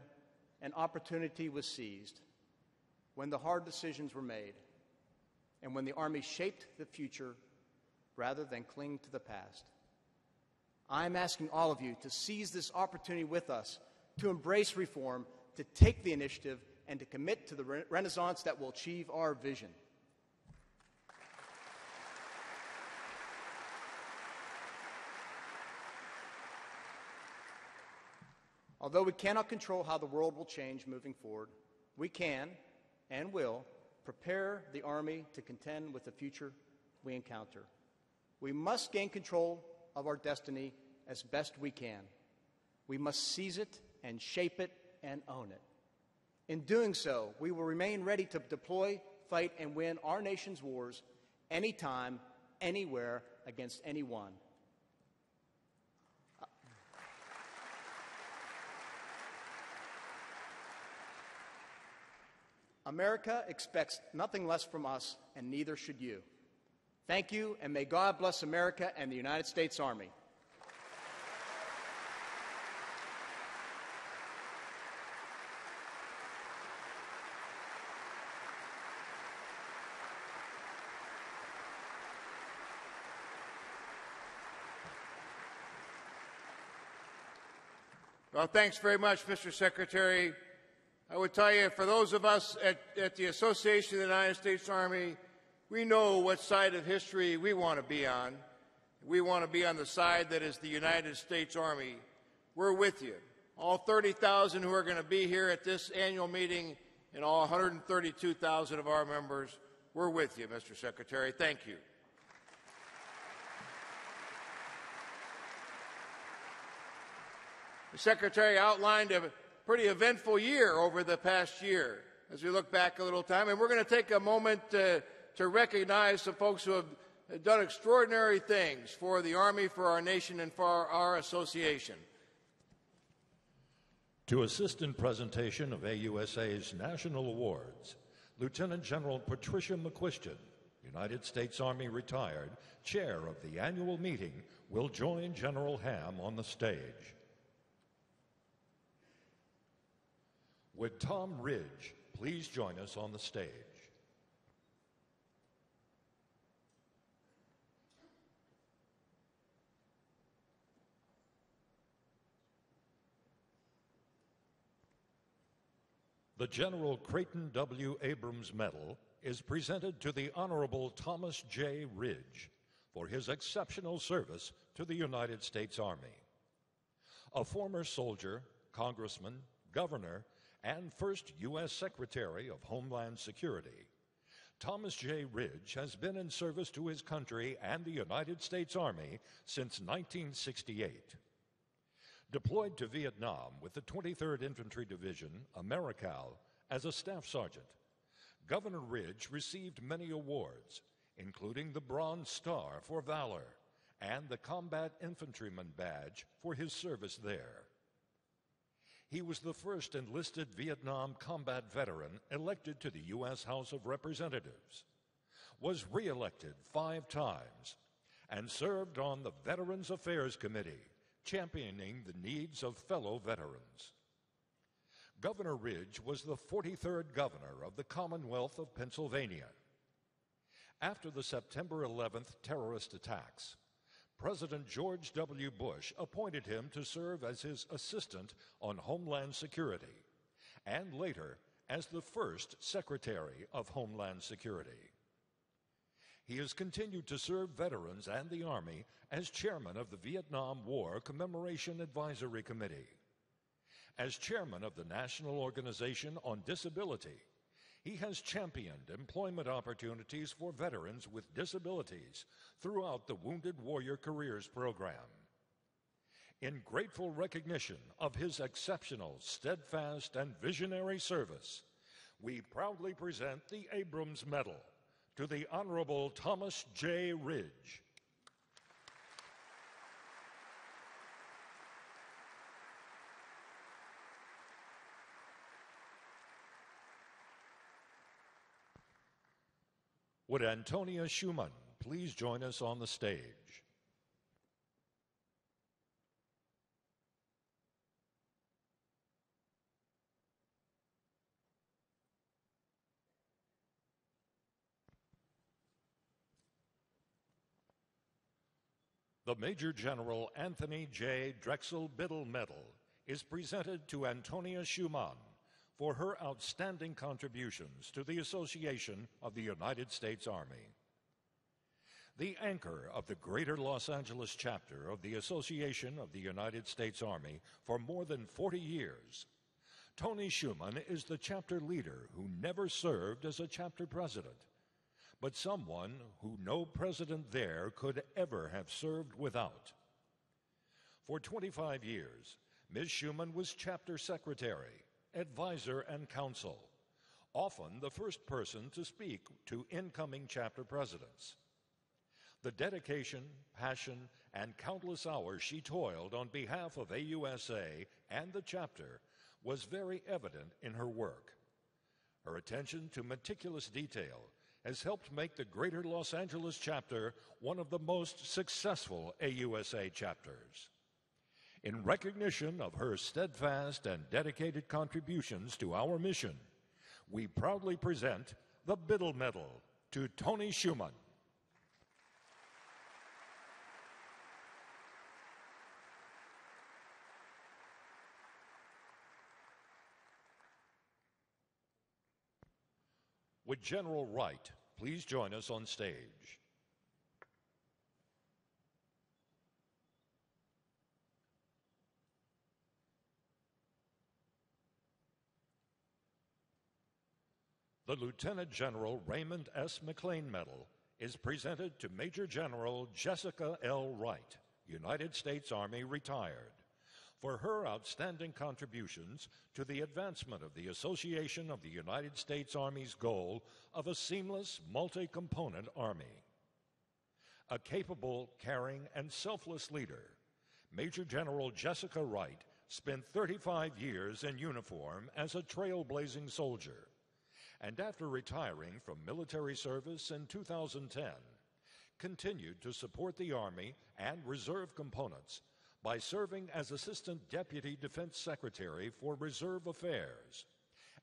an opportunity was seized, when the hard decisions were made, and when the Army shaped the future rather than cling to the past. I'm asking all of you to seize this opportunity with us, to embrace reform, to take the initiative, and to commit to the renaissance that will achieve our vision. Although we cannot control how the world will change moving forward, we can and will prepare the Army to contend with the future we encounter. We must gain control of our destiny as best we can. We must seize it and shape it and own it. In doing so, we will remain ready to deploy, fight, and win our nation's wars anytime, anywhere, against anyone. America expects nothing less from us, and neither should you. Thank you, and may God bless America and the United States Army. Well, thanks very much, Mr. Secretary. I would tell you, for those of us at the Association of the United States Army, we know what side of history we want to be on. We want to be on the side that is the United States Army. We're with you. All 30,000 who are going to be here at this annual meeting and all 132,000 of our members, we're with you, Mr. Secretary. Thank you. The Secretary outlined a pretty eventful year over the past year as we look back a little time, and we're going to take a moment to recognize some folks who have have done extraordinary things for the Army, for our nation, and for our association. To assist in presentation of AUSA's national awards, Lieutenant General Patricia McQuistion, United States Army retired, chair of the annual meeting, will join General Ham on the stage. Would Tom Ridge please join us on the stage? The General Creighton W. Abrams Medal is presented to the Honorable Thomas J. Ridge for his exceptional service to the United States Army. A former soldier, congressman, governor, and first U.S. Secretary of Homeland Security, Thomas J. Ridge has been in service to his country and the United States Army since 1968. Deployed to Vietnam with the 23rd Infantry Division, AmeriCal, as a staff sergeant, Governor Ridge received many awards, including the Bronze Star for Valor and the Combat Infantryman Badge for his service there. He was the first enlisted Vietnam combat veteran elected to the U.S. House of Representatives, was re-elected 5 times, and served on the Veterans Affairs Committee, championing the needs of fellow veterans. Governor Ridge was the 43rd governor of the Commonwealth of Pennsylvania. After the September 11th terrorist attacks, President George W. Bush appointed him to serve as his assistant on Homeland Security, and later as the first Secretary of Homeland Security. He has continued to serve veterans and the Army as chairman of the Vietnam War Commemoration Advisory Committee. As chairman of the National Organization on Disability, he has championed employment opportunities for veterans with disabilities throughout the Wounded Warrior Careers Program. In grateful recognition of his exceptional, steadfast, and visionary service, we proudly present the Abrams Medal to the Honorable Thomas J. Ridge. Would Antonia Schumann please join us on the stage? The Major General Anthony J. Drexel Biddle Medal is presented to Antonia Schumann for her outstanding contributions to the Association of the United States Army. The anchor of the Greater Los Angeles chapter of the Association of the United States Army for more than 40 years, Tony Schumann is the chapter leader who never served as a chapter president, but someone who no president there could ever have served without. For 25 years, Ms. Schumann was chapter secretary, advisor, and counsel, often the first person to speak to incoming chapter presidents. The dedication, passion, and countless hours she toiled on behalf of AUSA and the chapter was very evident in her work. Her attention to meticulous detail has helped make the Greater Los Angeles chapter one of the most successful AUSA chapters. In recognition of her steadfast and dedicated contributions to our mission, we proudly present the Biddle Medal to Tony Schumann. Would General Wright please join us on stage? The Lieutenant General Raymond S. McLean Medal is presented to Major General Jessica L. Wright, United States Army retired, for her outstanding contributions to the advancement of the Association of the United States Army's goal of a seamless, multi-component Army. A capable, caring, and selfless leader, Major General Jessica Wright spent 35 years in uniform as a trailblazing soldier, and after retiring from military service in 2010, continued to support the Army and Reserve components by serving as Assistant Deputy Defense Secretary for Reserve Affairs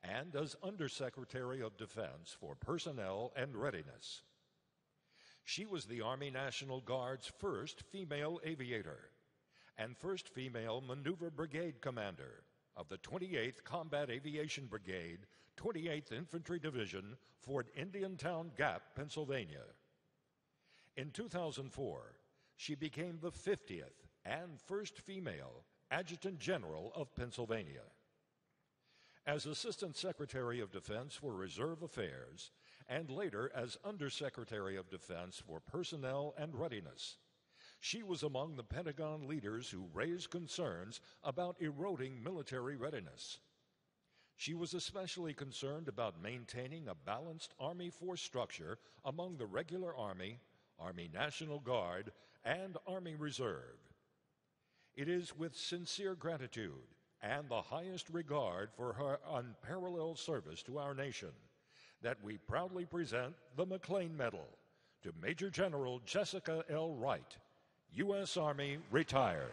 and as Undersecretary of Defense for Personnel and Readiness. She was the Army National Guard's first female aviator and first female Maneuver Brigade Commander of the 28th Combat Aviation Brigade, 28th Infantry Division, Fort Indiantown Gap, Pennsylvania. In 2004, she became the 50th and first female Adjutant General of Pennsylvania. As Assistant Secretary of Defense for Reserve Affairs, and later as Undersecretary of Defense for Personnel and Readiness, she was among the Pentagon leaders who raised concerns about eroding military readiness. She was especially concerned about maintaining a balanced Army force structure among the regular Army, Army National Guard, and Army Reserve. It is with sincere gratitude and the highest regard for her unparalleled service to our nation that we proudly present the McLean Medal to Major General Jessica L. Wright, U.S. Army, retired.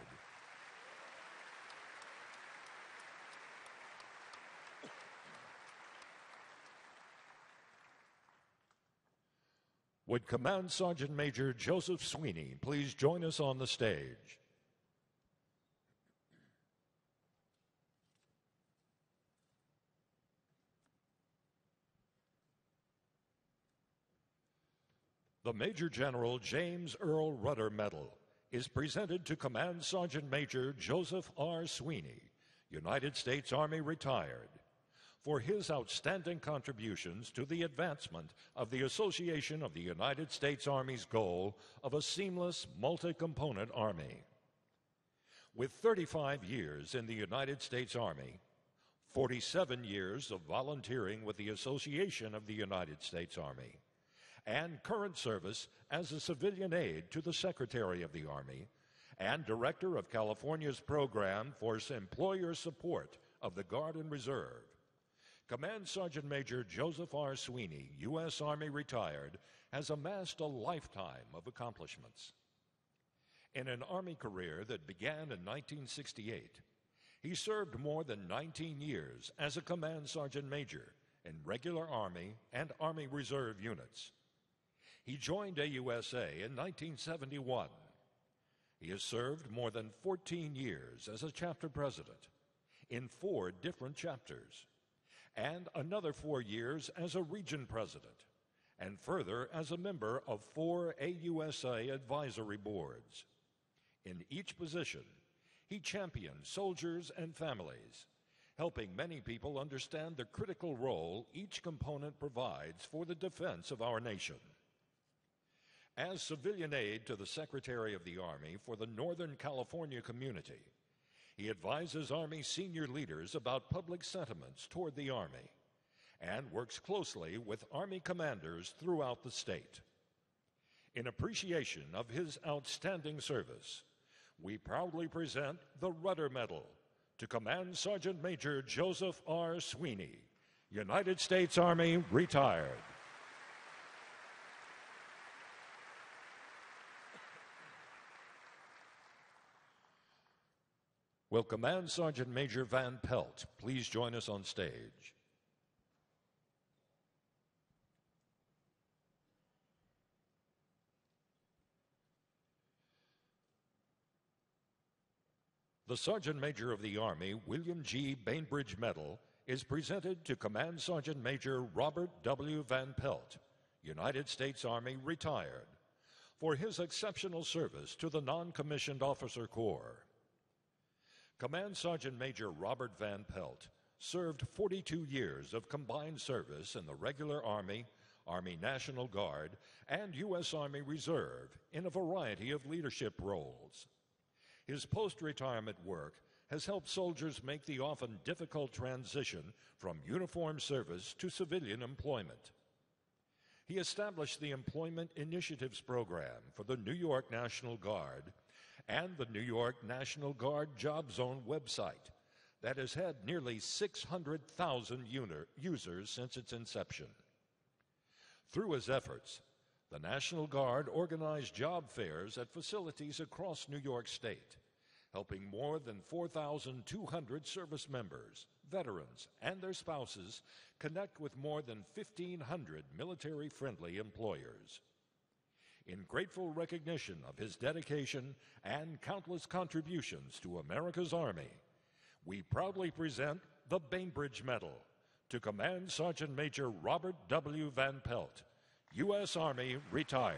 Would Command Sergeant Major Joseph Sweeney please join us on the stage? The Major General James Earl Rudder Medal is presented to Command Sergeant Major Joseph R. Sweeney, United States Army, retired, for his outstanding contributions to the advancement of the Association of the United States Army's goal of a seamless, multi-component Army. With 35 years in the United States Army, 47 years of volunteering with the Association of the United States Army, and current service as a civilian aide to the Secretary of the Army and Director of California's Program for Employer Support of the Guard and Reserve, Command Sergeant Major Joseph R. Sweeney, U.S. Army, retired, has amassed a lifetime of accomplishments. In an Army career that began in 1968, he served more than 19 years as a Command Sergeant Major in regular Army and Army Reserve units. He joined AUSA in 1971. He has served more than 14 years as a chapter president in 4 different chapters, and another 4 years as a region president, and further as a member of 4 AUSA advisory boards. In each position, he championed soldiers and families, helping many people understand the critical role each component provides for the defense of our nation. As civilian aide to the Secretary of the Army for the Northern California community, he advises Army senior leaders about public sentiments toward the Army and works closely with Army commanders throughout the state. In appreciation of his outstanding service, we proudly present the Rudder Medal to Command Sergeant Major Joseph R. Sweeney, United States Army, retired. Will Command Sergeant Major Van Pelt please join us on stage? The Sergeant Major of the Army William G. Bainbridge Medal is presented to Command Sergeant Major Robert W. Van Pelt, United States Army, retired, for his exceptional service to the Non-Commissioned Officer Corps. Command Sergeant Major Robert Van Pelt served 42 years of combined service in the regular Army, Army National Guard, and U.S. Army Reserve in a variety of leadership roles. His post-retirement work has helped soldiers make the often difficult transition from uniformed service to civilian employment. He established the Employment Initiatives Program for the New York National Guard and the New York National Guard Job Zone website that has had nearly 600,000 users since its inception. Through his efforts, the National Guard organized job fairs at facilities across New York State, helping more than 4,200 service members, veterans, and their spouses connect with more than 1,500 military-friendly employers. In grateful recognition of his dedication and countless contributions to America's Army, we proudly present the Bainbridge Medal to Command Sergeant Major Robert W. Van Pelt, U.S. Army, retired.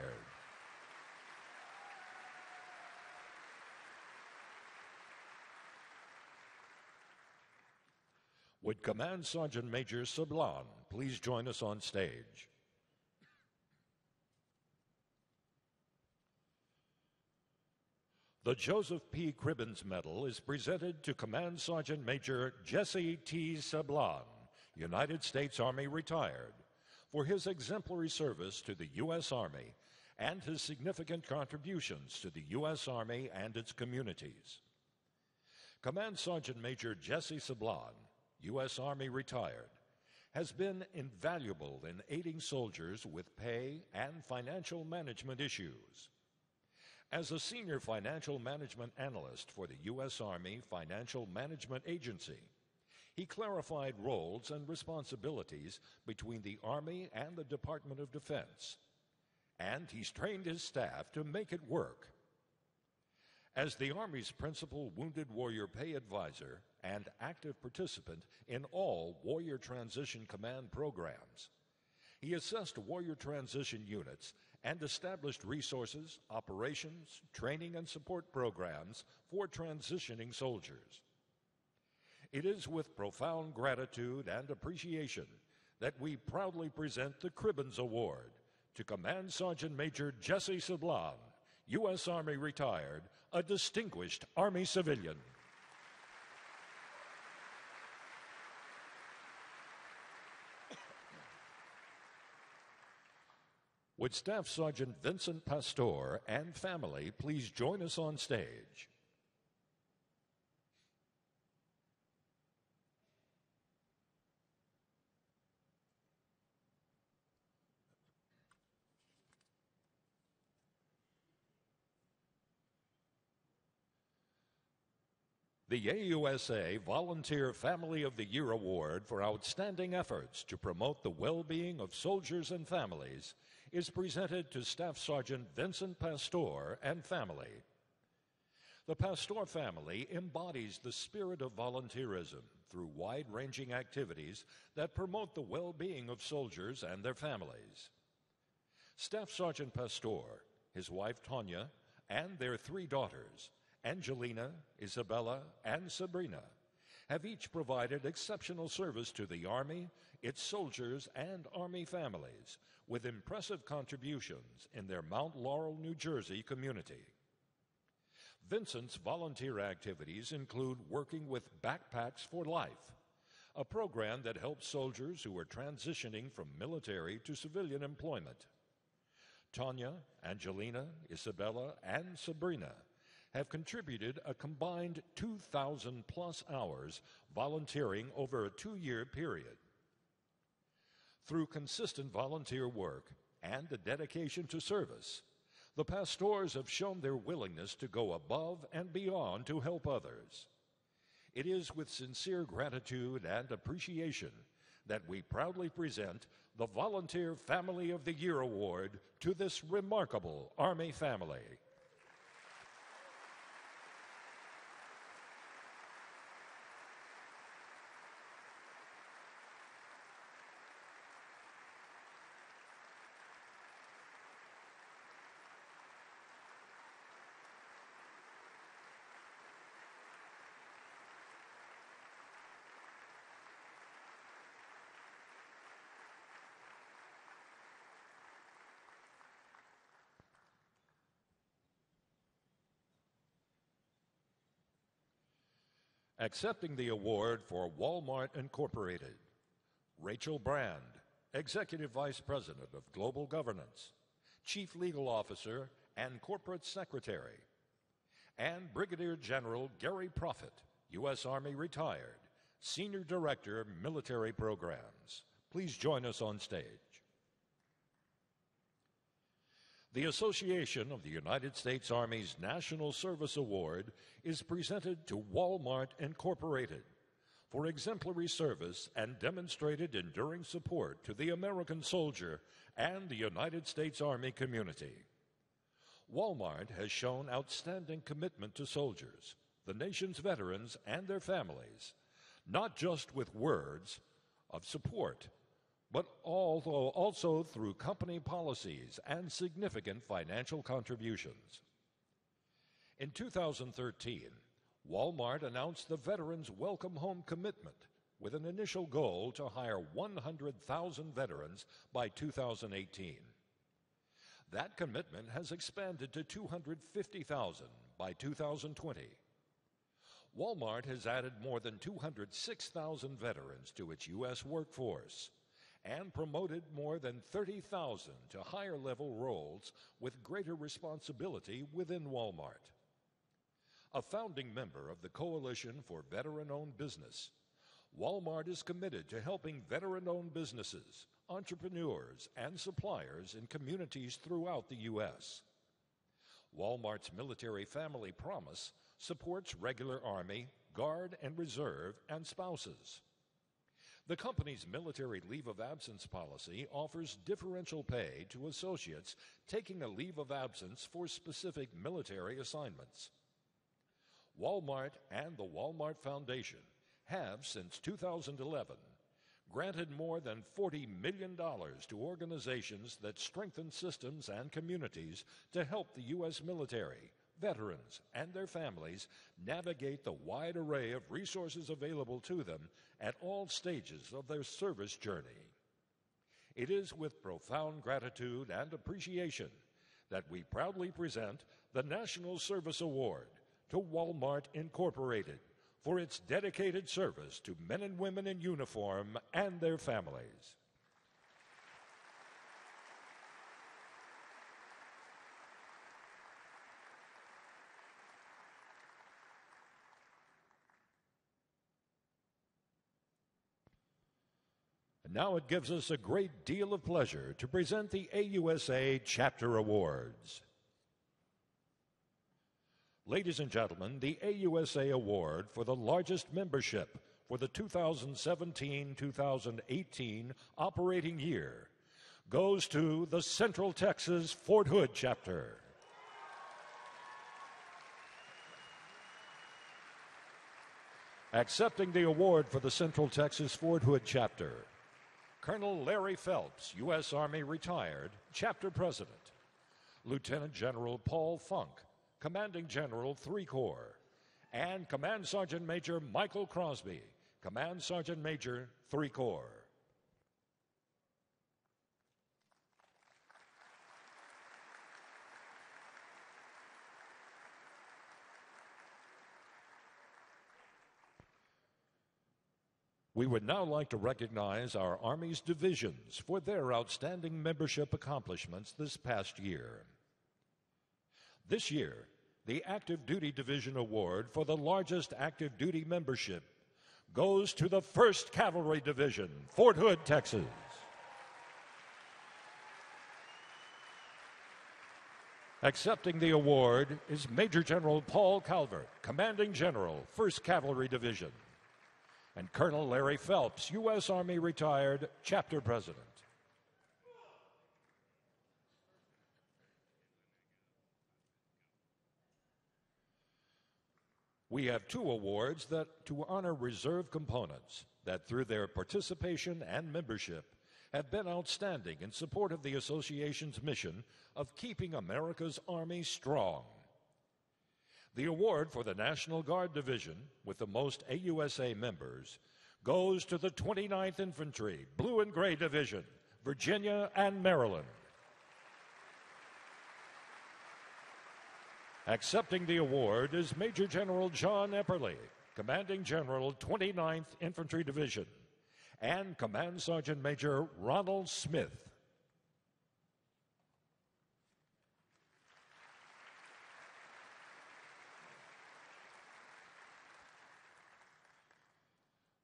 Would Command Sergeant Major Sablon please join us on stage? The Joseph P. Cribbins Medal is presented to Command Sergeant Major Jesse T. Sablon, United States Army, retired, for his exemplary service to the U.S. Army and his significant contributions to the U.S. Army and its communities. Command Sergeant Major Jesse Sablon, U.S. Army, retired, has been invaluable in aiding soldiers with pay and financial management issues. As a senior financial management analyst for the U.S. Army Financial Management Agency, he clarified roles and responsibilities between the Army and the Department of Defense, and he's trained his staff to make it work. As the Army's principal Wounded Warrior Pay Advisor and active participant in all Warrior Transition Command programs, he assessed warrior transition units and established resources, operations, training, and support programs for transitioning soldiers. It is with profound gratitude and appreciation that we proudly present the Cribbins Award to Command Sergeant Major Jesse Sablon, U.S. Army, retired, a distinguished Army civilian. Would Staff Sergeant Vincent Pastor and family please join us on stage? The AUSA Volunteer Family of the Year Award for outstanding efforts to promote the well-being of soldiers and families is presented to Staff Sergeant Vincent Pastor and family. The Pastor family embodies the spirit of volunteerism through wide-ranging activities that promote the well-being of soldiers and their families. Staff Sergeant Pastor, his wife Tanya, and their 3 daughters, Angelina, Isabella, and Sabrina, have each provided exceptional service to the Army, its soldiers, and Army families with impressive contributions in their Mount Laurel, New Jersey community. Vincent's volunteer activities include working with Backpacks for Life, a program that helps soldiers who are transitioning from military to civilian employment. Tanya, Angelina, Isabella, and Sabrina have contributed a combined 2,000-plus hours volunteering over a 2-year period. Through consistent volunteer work and a dedication to service, the Pastors have shown their willingness to go above and beyond to help others. It is with sincere gratitude and appreciation that we proudly present the Volunteer Family of the Year Award to this remarkable Army family. Accepting the award for Walmart Incorporated, Rachel Brand, Executive Vice President of Global Governance, Chief Legal Officer and Corporate Secretary, and Brigadier General Gary Proffitt, U.S. Army retired, Senior Director, Military Programs. Please join us on stage. The Association of the United States Army's National Service Award is presented to Walmart Incorporated for exemplary service and demonstrated enduring support to the American soldier and the United States Army community. Walmart has shown outstanding commitment to soldiers, the nation's veterans, and their families, not just with words of support, but also through company policies and significant financial contributions. In 2013, Walmart announced the Veterans Welcome Home Commitment with an initial goal to hire 100,000 veterans by 2018. That commitment has expanded to 250,000 by 2020. Walmart has added more than 206,000 veterans to its U.S. workforce and promoted more than 30,000 to higher-level roles with greater responsibility within Walmart. A founding member of the Coalition for Veteran-Owned Business, Walmart is committed to helping veteran-owned businesses, entrepreneurs, and suppliers in communities throughout the U.S. Walmart's Military Family Promise supports regular Army, Guard and Reserve, and spouses. The company's military leave of absence policy offers differential pay to associates taking a leave of absence for specific military assignments. Walmart and the Walmart Foundation have, since 2011, granted more than $40 million to organizations that strengthen systems and communities to help the U.S. military, veterans, and their families navigate the wide array of resources available to them at all stages of their service journey. It is with profound gratitude and appreciation that we proudly present the National Service Award to Walmart Incorporated for its dedicated service to men and women in uniform and their families. And now it gives us a great deal of pleasure to present the AUSA Chapter Awards. Ladies and gentlemen, the AUSA Award for the largest membership for the 2017-2018 operating year goes to the Central Texas Fort Hood Chapter. Accepting the award for the Central Texas Fort Hood Chapter, Colonel Larry Phelps, U.S. Army retired, Chapter President. Lieutenant General Paul Funk, Commanding General, 3 Corps, and Command Sergeant Major Michael Crosby, Command Sergeant Major, 3 Corps. We would now like to recognize our Army's divisions for their outstanding membership accomplishments this past year. This year, the Active Duty Division Award for the largest active duty membership goes to the 1st Cavalry Division, Fort Hood, Texas. Accepting the award is Major General Paul Calvert, Commanding General, 1st Cavalry Division, and Colonel Larry Phelps, U.S. Army retired, Chapter President. We have 2 awards to honor reserve components that, through their participation and membership, have been outstanding in support of the Association's mission of keeping America's Army strong. The award for the National Guard Division, with the most AUSA members, goes to the 29th Infantry, Blue and Gray Division, Virginia and Maryland. Accepting the award is Major General John Epperly, Commanding General, 29th Infantry Division, and Command Sergeant Major Ronald Smith.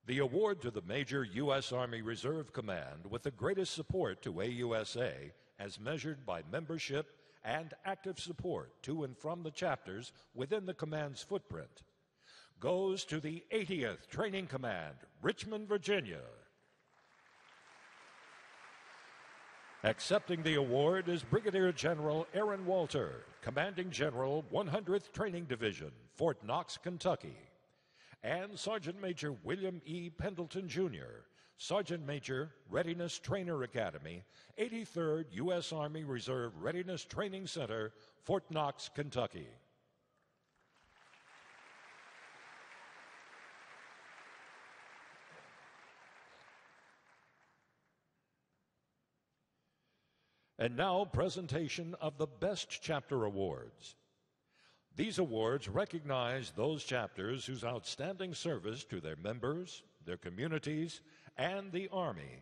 The award to the Major U.S. Army Reserve Command with the greatest support to AUSA, as measured by membership and active support to and from the chapters within the command's footprint, goes to the 80th Training Command, Richmond, Virginia. Accepting the award is Brigadier General Aaron Walter, Commanding General, 100th Training Division, Fort Knox, Kentucky, and Sergeant Major William E. Pendleton, Jr., Sergeant Major, Readiness Trainer Academy, 83rd U.S. Army Reserve Readiness Training Center, Fort Knox, Kentucky. And now, presentation of the Best Chapter Awards. These awards recognize those chapters whose outstanding service to their members, their communities, and the Army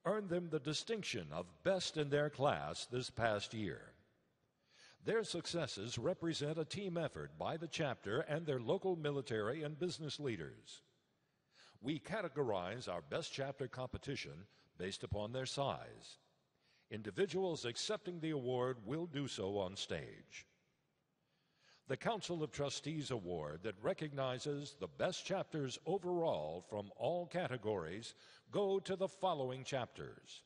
earned them the distinction of Best in their class this past year. Their successes represent a team effort by the chapter and their local military and business leaders. We categorize our Best Chapter competition based upon their size. Individuals accepting the award will do so on stage. The Council of Trustees Award that recognizes the best chapters overall from all categories go to the following chapters.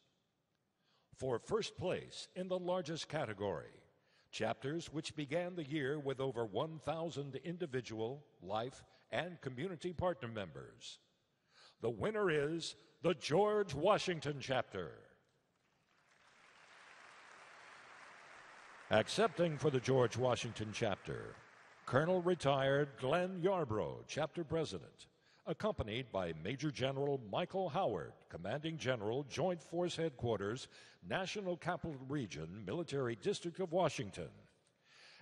For first place in the largest category, chapters which began the year with over 1,000 individual, life, and community partner members. The winner is the George Washington Chapter. Accepting for the George Washington Chapter, Colonel Retired Glenn Yarbrough, Chapter President, accompanied by Major General Michael Howard, Commanding General, Joint Force Headquarters, National Capital Region, Military District of Washington,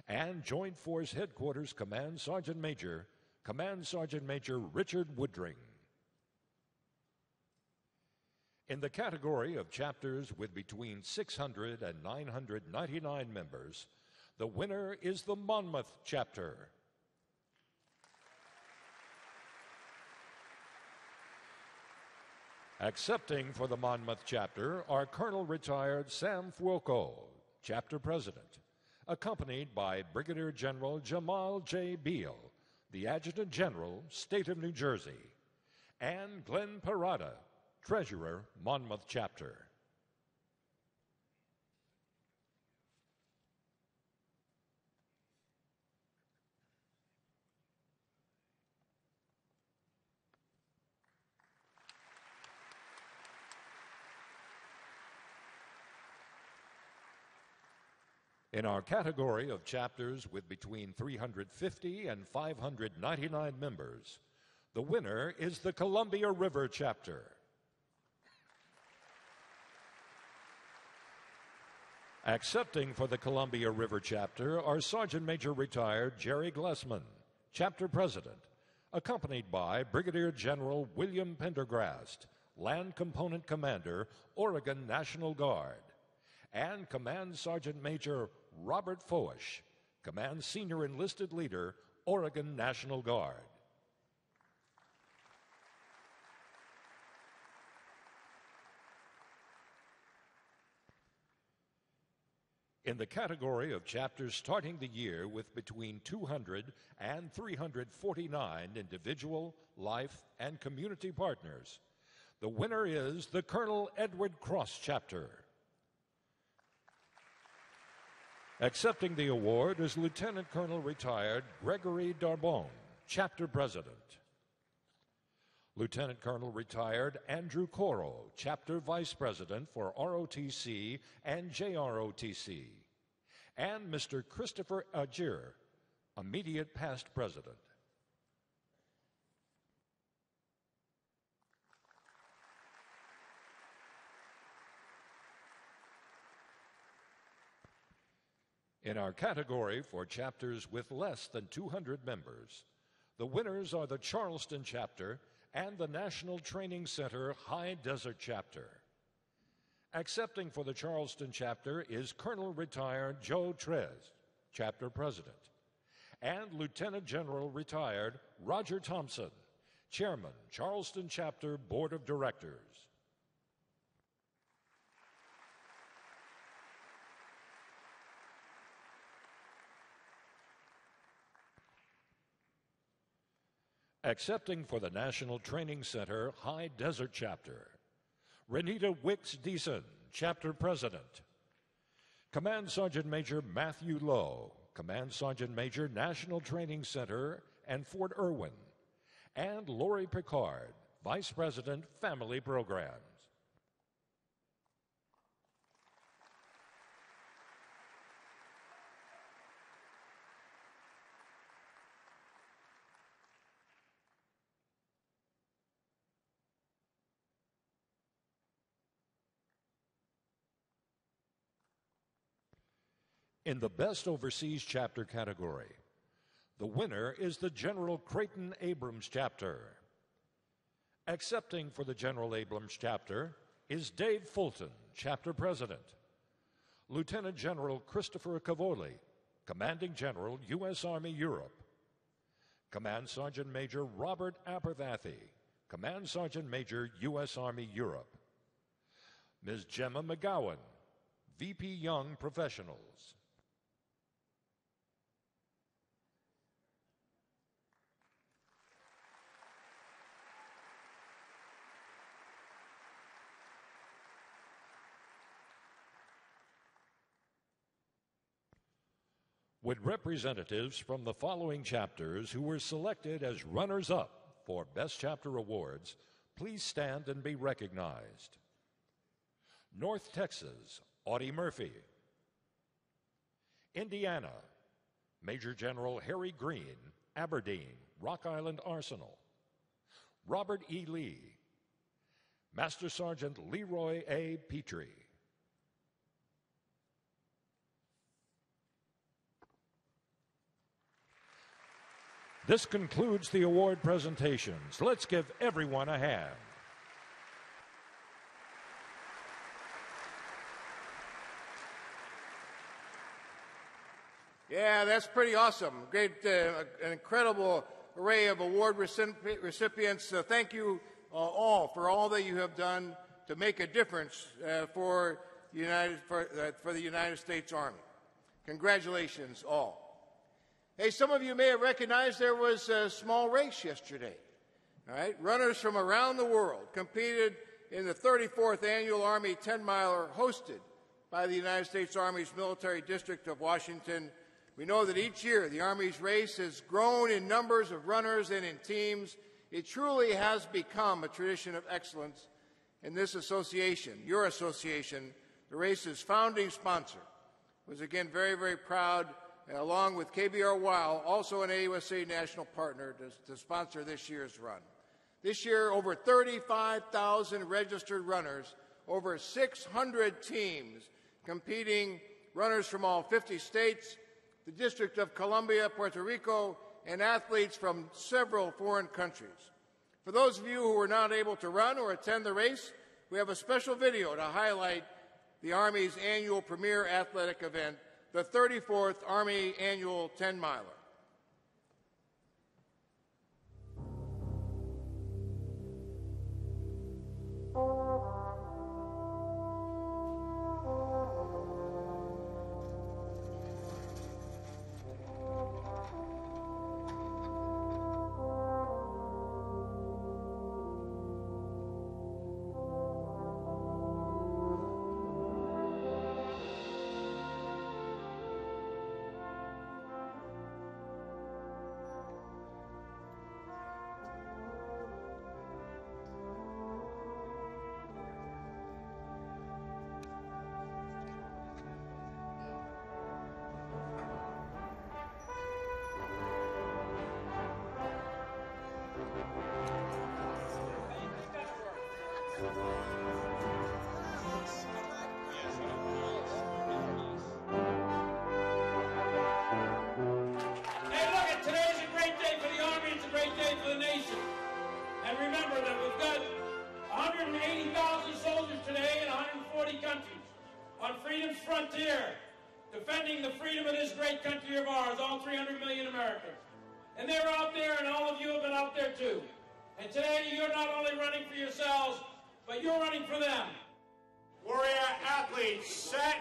and Joint Force Headquarters Command Sergeant Major Richard Woodring. In the category of chapters with between 600 and 999 members, the winner is the Monmouth Chapter. Accepting for the Monmouth Chapter are Colonel Retired Sam Fuoco, Chapter President, accompanied by Brigadier General Jamal J. Beal, the Adjutant General, State of New Jersey, and Glenn Parada, Treasurer, Monmouth Chapter. In our category of chapters with between 350 and 599 members, the winner is the Columbia River Chapter. Accepting for the Columbia River Chapter are Sergeant Major Retired Jerry Glessman, Chapter President, accompanied by Brigadier General William Pendergrast, Land Component Commander, Oregon National Guard, and Command Sergeant Major Robert Foish, Command Senior Enlisted Leader, Oregon National Guard. In the category of chapters starting the year with between 200 and 349 individual, life, and community partners, the winner is the Colonel Edward Cross Chapter. Accepting the award is Lieutenant Colonel Retired Gregory Darbon, Chapter President. Lieutenant Colonel Retired Andrew Coro, Chapter Vice President for ROTC and JROTC, and Mr. Christopher Agir, Immediate Past President. In our category for chapters with less than 200 members, the winners are the Charleston Chapter and the National Training Center High Desert Chapter. Accepting for the Charleston chapter is Colonel Retired Joe Trez, Chapter President, and Lieutenant General Retired Roger Thompson, Chairman, Charleston Chapter Board of Directors. Accepting for the National Training Center High Desert Chapter, Renita Wicks Deason, Chapter President. Command Sergeant Major Matthew Lowe, Command Sergeant Major, National Training Center and Fort Irwin. And Lori Picard, Vice President, Family Programs. In the Best Overseas Chapter category, the winner is the General Creighton Abrams Chapter. Accepting for the General Abrams Chapter is Dave Fulton, Chapter President. Lieutenant General Christopher Cavoli, Commanding General, U.S. Army Europe. Command Sergeant Major Robert Aperthathy, Command Sergeant Major, U.S. Army Europe. Ms. Gemma McGowan, VP Young Professionals. With representatives from the following chapters who were selected as runners-up for Best Chapter Awards, please stand and be recognized. North Texas, Audie Murphy. Indiana, Major General Harry Green, Aberdeen, Rock Island Arsenal. Robert E. Lee. Master Sergeant Leroy A. Petrie. This concludes the award presentations. Let's give everyone a hand. Yeah, that's pretty awesome. Great, an incredible array of award recipients. Thank you all for all that you have done to make a difference for the United States Army. Congratulations, all. Hey, some of you may have recognized there was a small race yesterday. All right, runners from around the world competed in the 34th Annual Army 10-miler hosted by the United States Army's Military District of Washington. We know that each year the Army's race has grown in numbers of runners and in teams. It truly has become a tradition of excellence. And this association, your association, the race's founding sponsor, was again very, very proud, along with KBR Weil, also an AUSA national partner, to sponsor this year's run. This year, over 35,000 registered runners, over 600 teams competing, runners from all 50 states, the District of Columbia, Puerto Rico, and athletes from several foreign countries. For those of you who were not able to run or attend the race, we have a special video to highlight the Army's annual premier athletic event, the 34th Army Annual 10-Miler. Hey, look, today's a great day for the Army. It's a great day for the nation. And remember, friendly countries on freedom's frontier, defending the freedom of this great country of ours, all 300 million Americans. And they're out there, and all of you have been out there too. And today, you're not only running for yourselves, but you're running for them. Warrior athletes, set.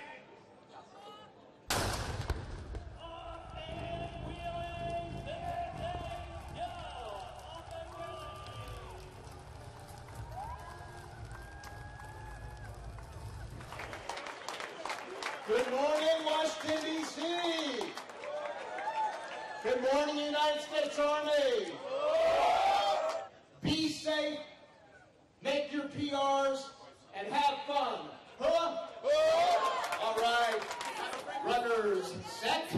Good morning, Washington, D.C. Good morning, United States Army. Be safe, make your PRs, and have fun. Huh? All right, runners, set.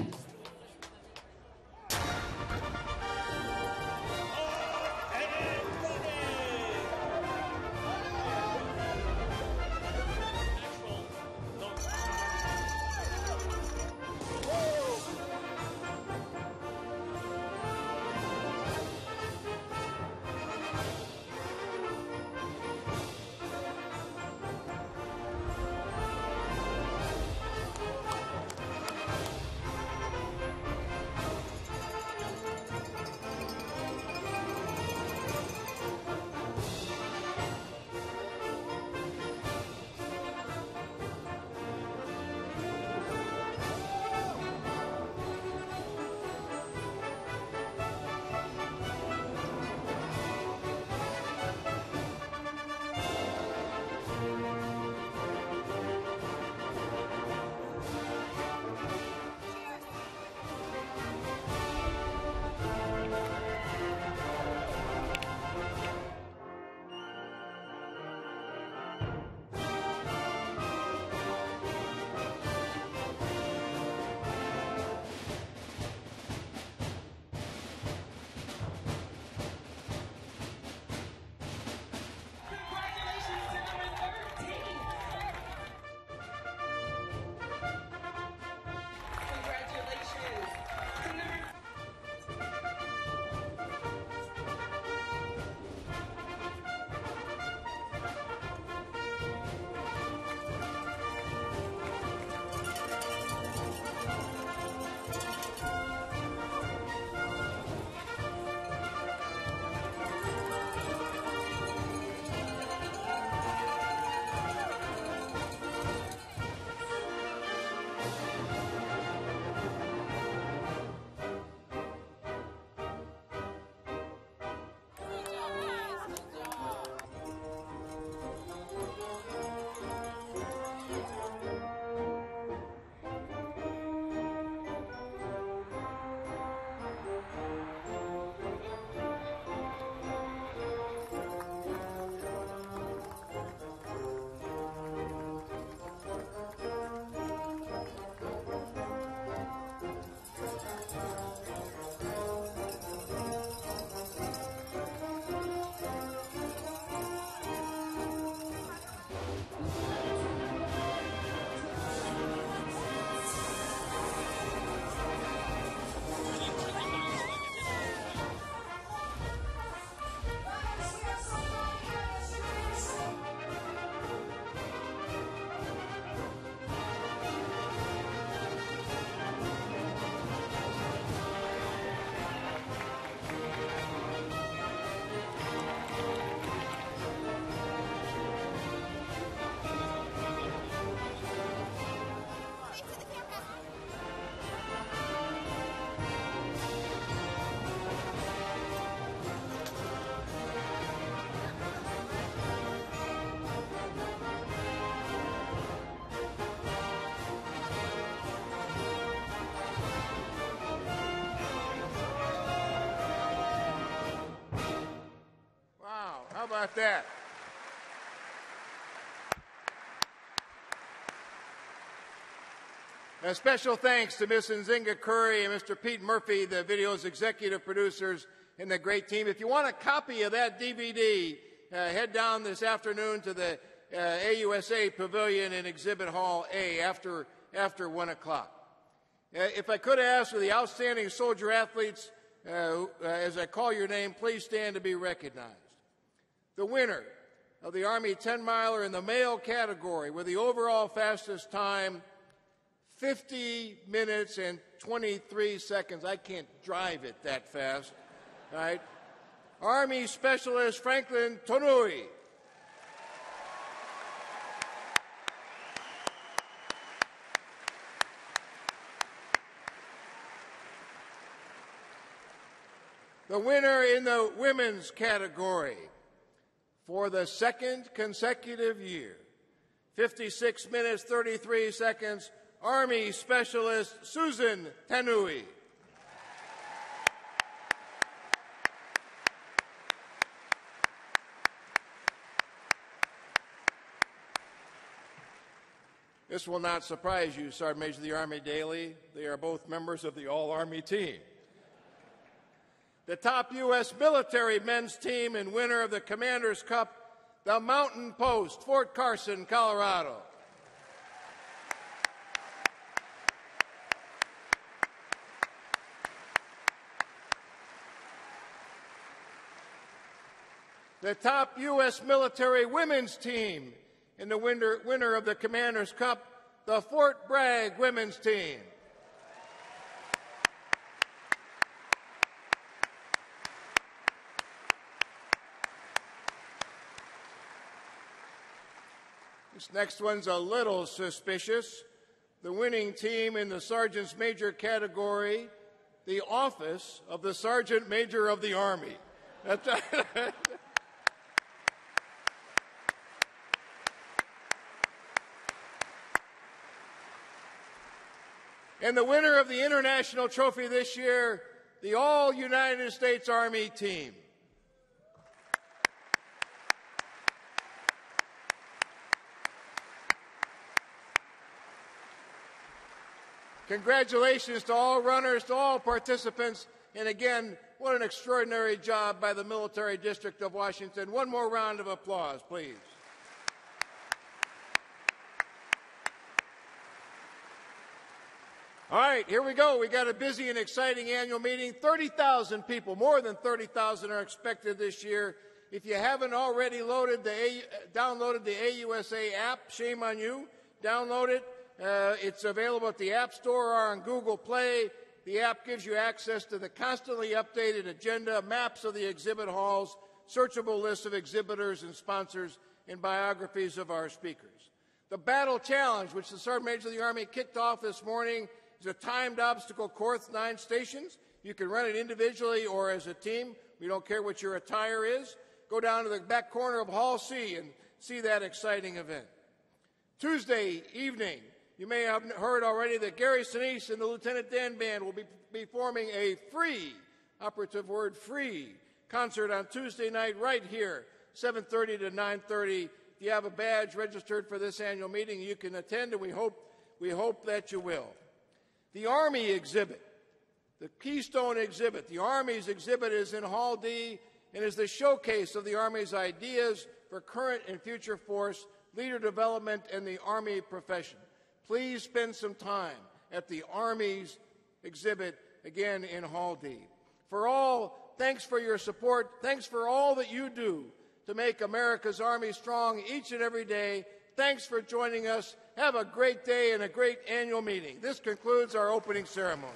How about that? A special thanks to Ms. Nzinga Curry and Mr. Pete Murphy, the video's executive producers, and the great team. If you want a copy of that DVD, head down this afternoon to the AUSA Pavilion in Exhibit Hall A after 1 o'clock. If I could ask for the outstanding soldier athletes, as I call your name, please stand to be recognized. The winner of the Army 10-miler in the male category with the overall fastest time, 50 minutes and 23 seconds. I can't drive it that fast, right? Army Specialist Franklin Tonui. The winner in the women's category for the second consecutive year, 56 minutes, 33 seconds, Army Specialist Susan Tanui. This will not surprise you, Sergeant Major of the Army Daily. They are both members of the All-Army team. The top U.S. military men's team and winner of the Commander's Cup, the Mountain Post, Fort Carson, Colorado. The top U.S. military women's team and the winner of the Commander's Cup, the Fort Bragg women's team. This next one's a little suspicious. The winning team in the Sergeant's Major category, the Office of the Sergeant Major of the Army. That's And the winner of the International Trophy this year, the All-United States Army team. Congratulations to all runners, to all participants, and again, what an extraordinary job by the Military District of Washington. One more round of applause, please. All right, here we go. We got a busy and exciting annual meeting. 30,000 people, more than 30,000 are expected this year. If you haven't already downloaded the AUSA app, shame on you. Download it. It's available at the App Store or on Google Play. The app gives you access to the constantly updated agenda, maps of the exhibit halls, searchable lists of exhibitors and sponsors, and biographies of our speakers. The Battle Challenge, which the Sergeant Major of the Army kicked off this morning, is a timed obstacle course, 9 stations. You can run it individually or as a team. We don't care what your attire is. Go down to the back corner of Hall C and see that exciting event. Tuesday evening, you may have heard already that Gary Sinise and the Lieutenant Dan Band will be forming a free, operative word, free, concert on Tuesday night right here, 7:30 to 9:30. If you have a badge registered for this annual meeting, you can attend, and we hope that you will. The Army exhibit, the Keystone exhibit, the Army's exhibit is in Hall D and is the showcase of the Army's ideas for current and future force, leader development, and the Army profession. Please spend some time at the Army's exhibit, again in Hall D. For all, thanks for your support. Thanks for all that you do to make America's Army strong each and every day. Thanks for joining us. Have a great day and a great annual meeting. This concludes our opening ceremony.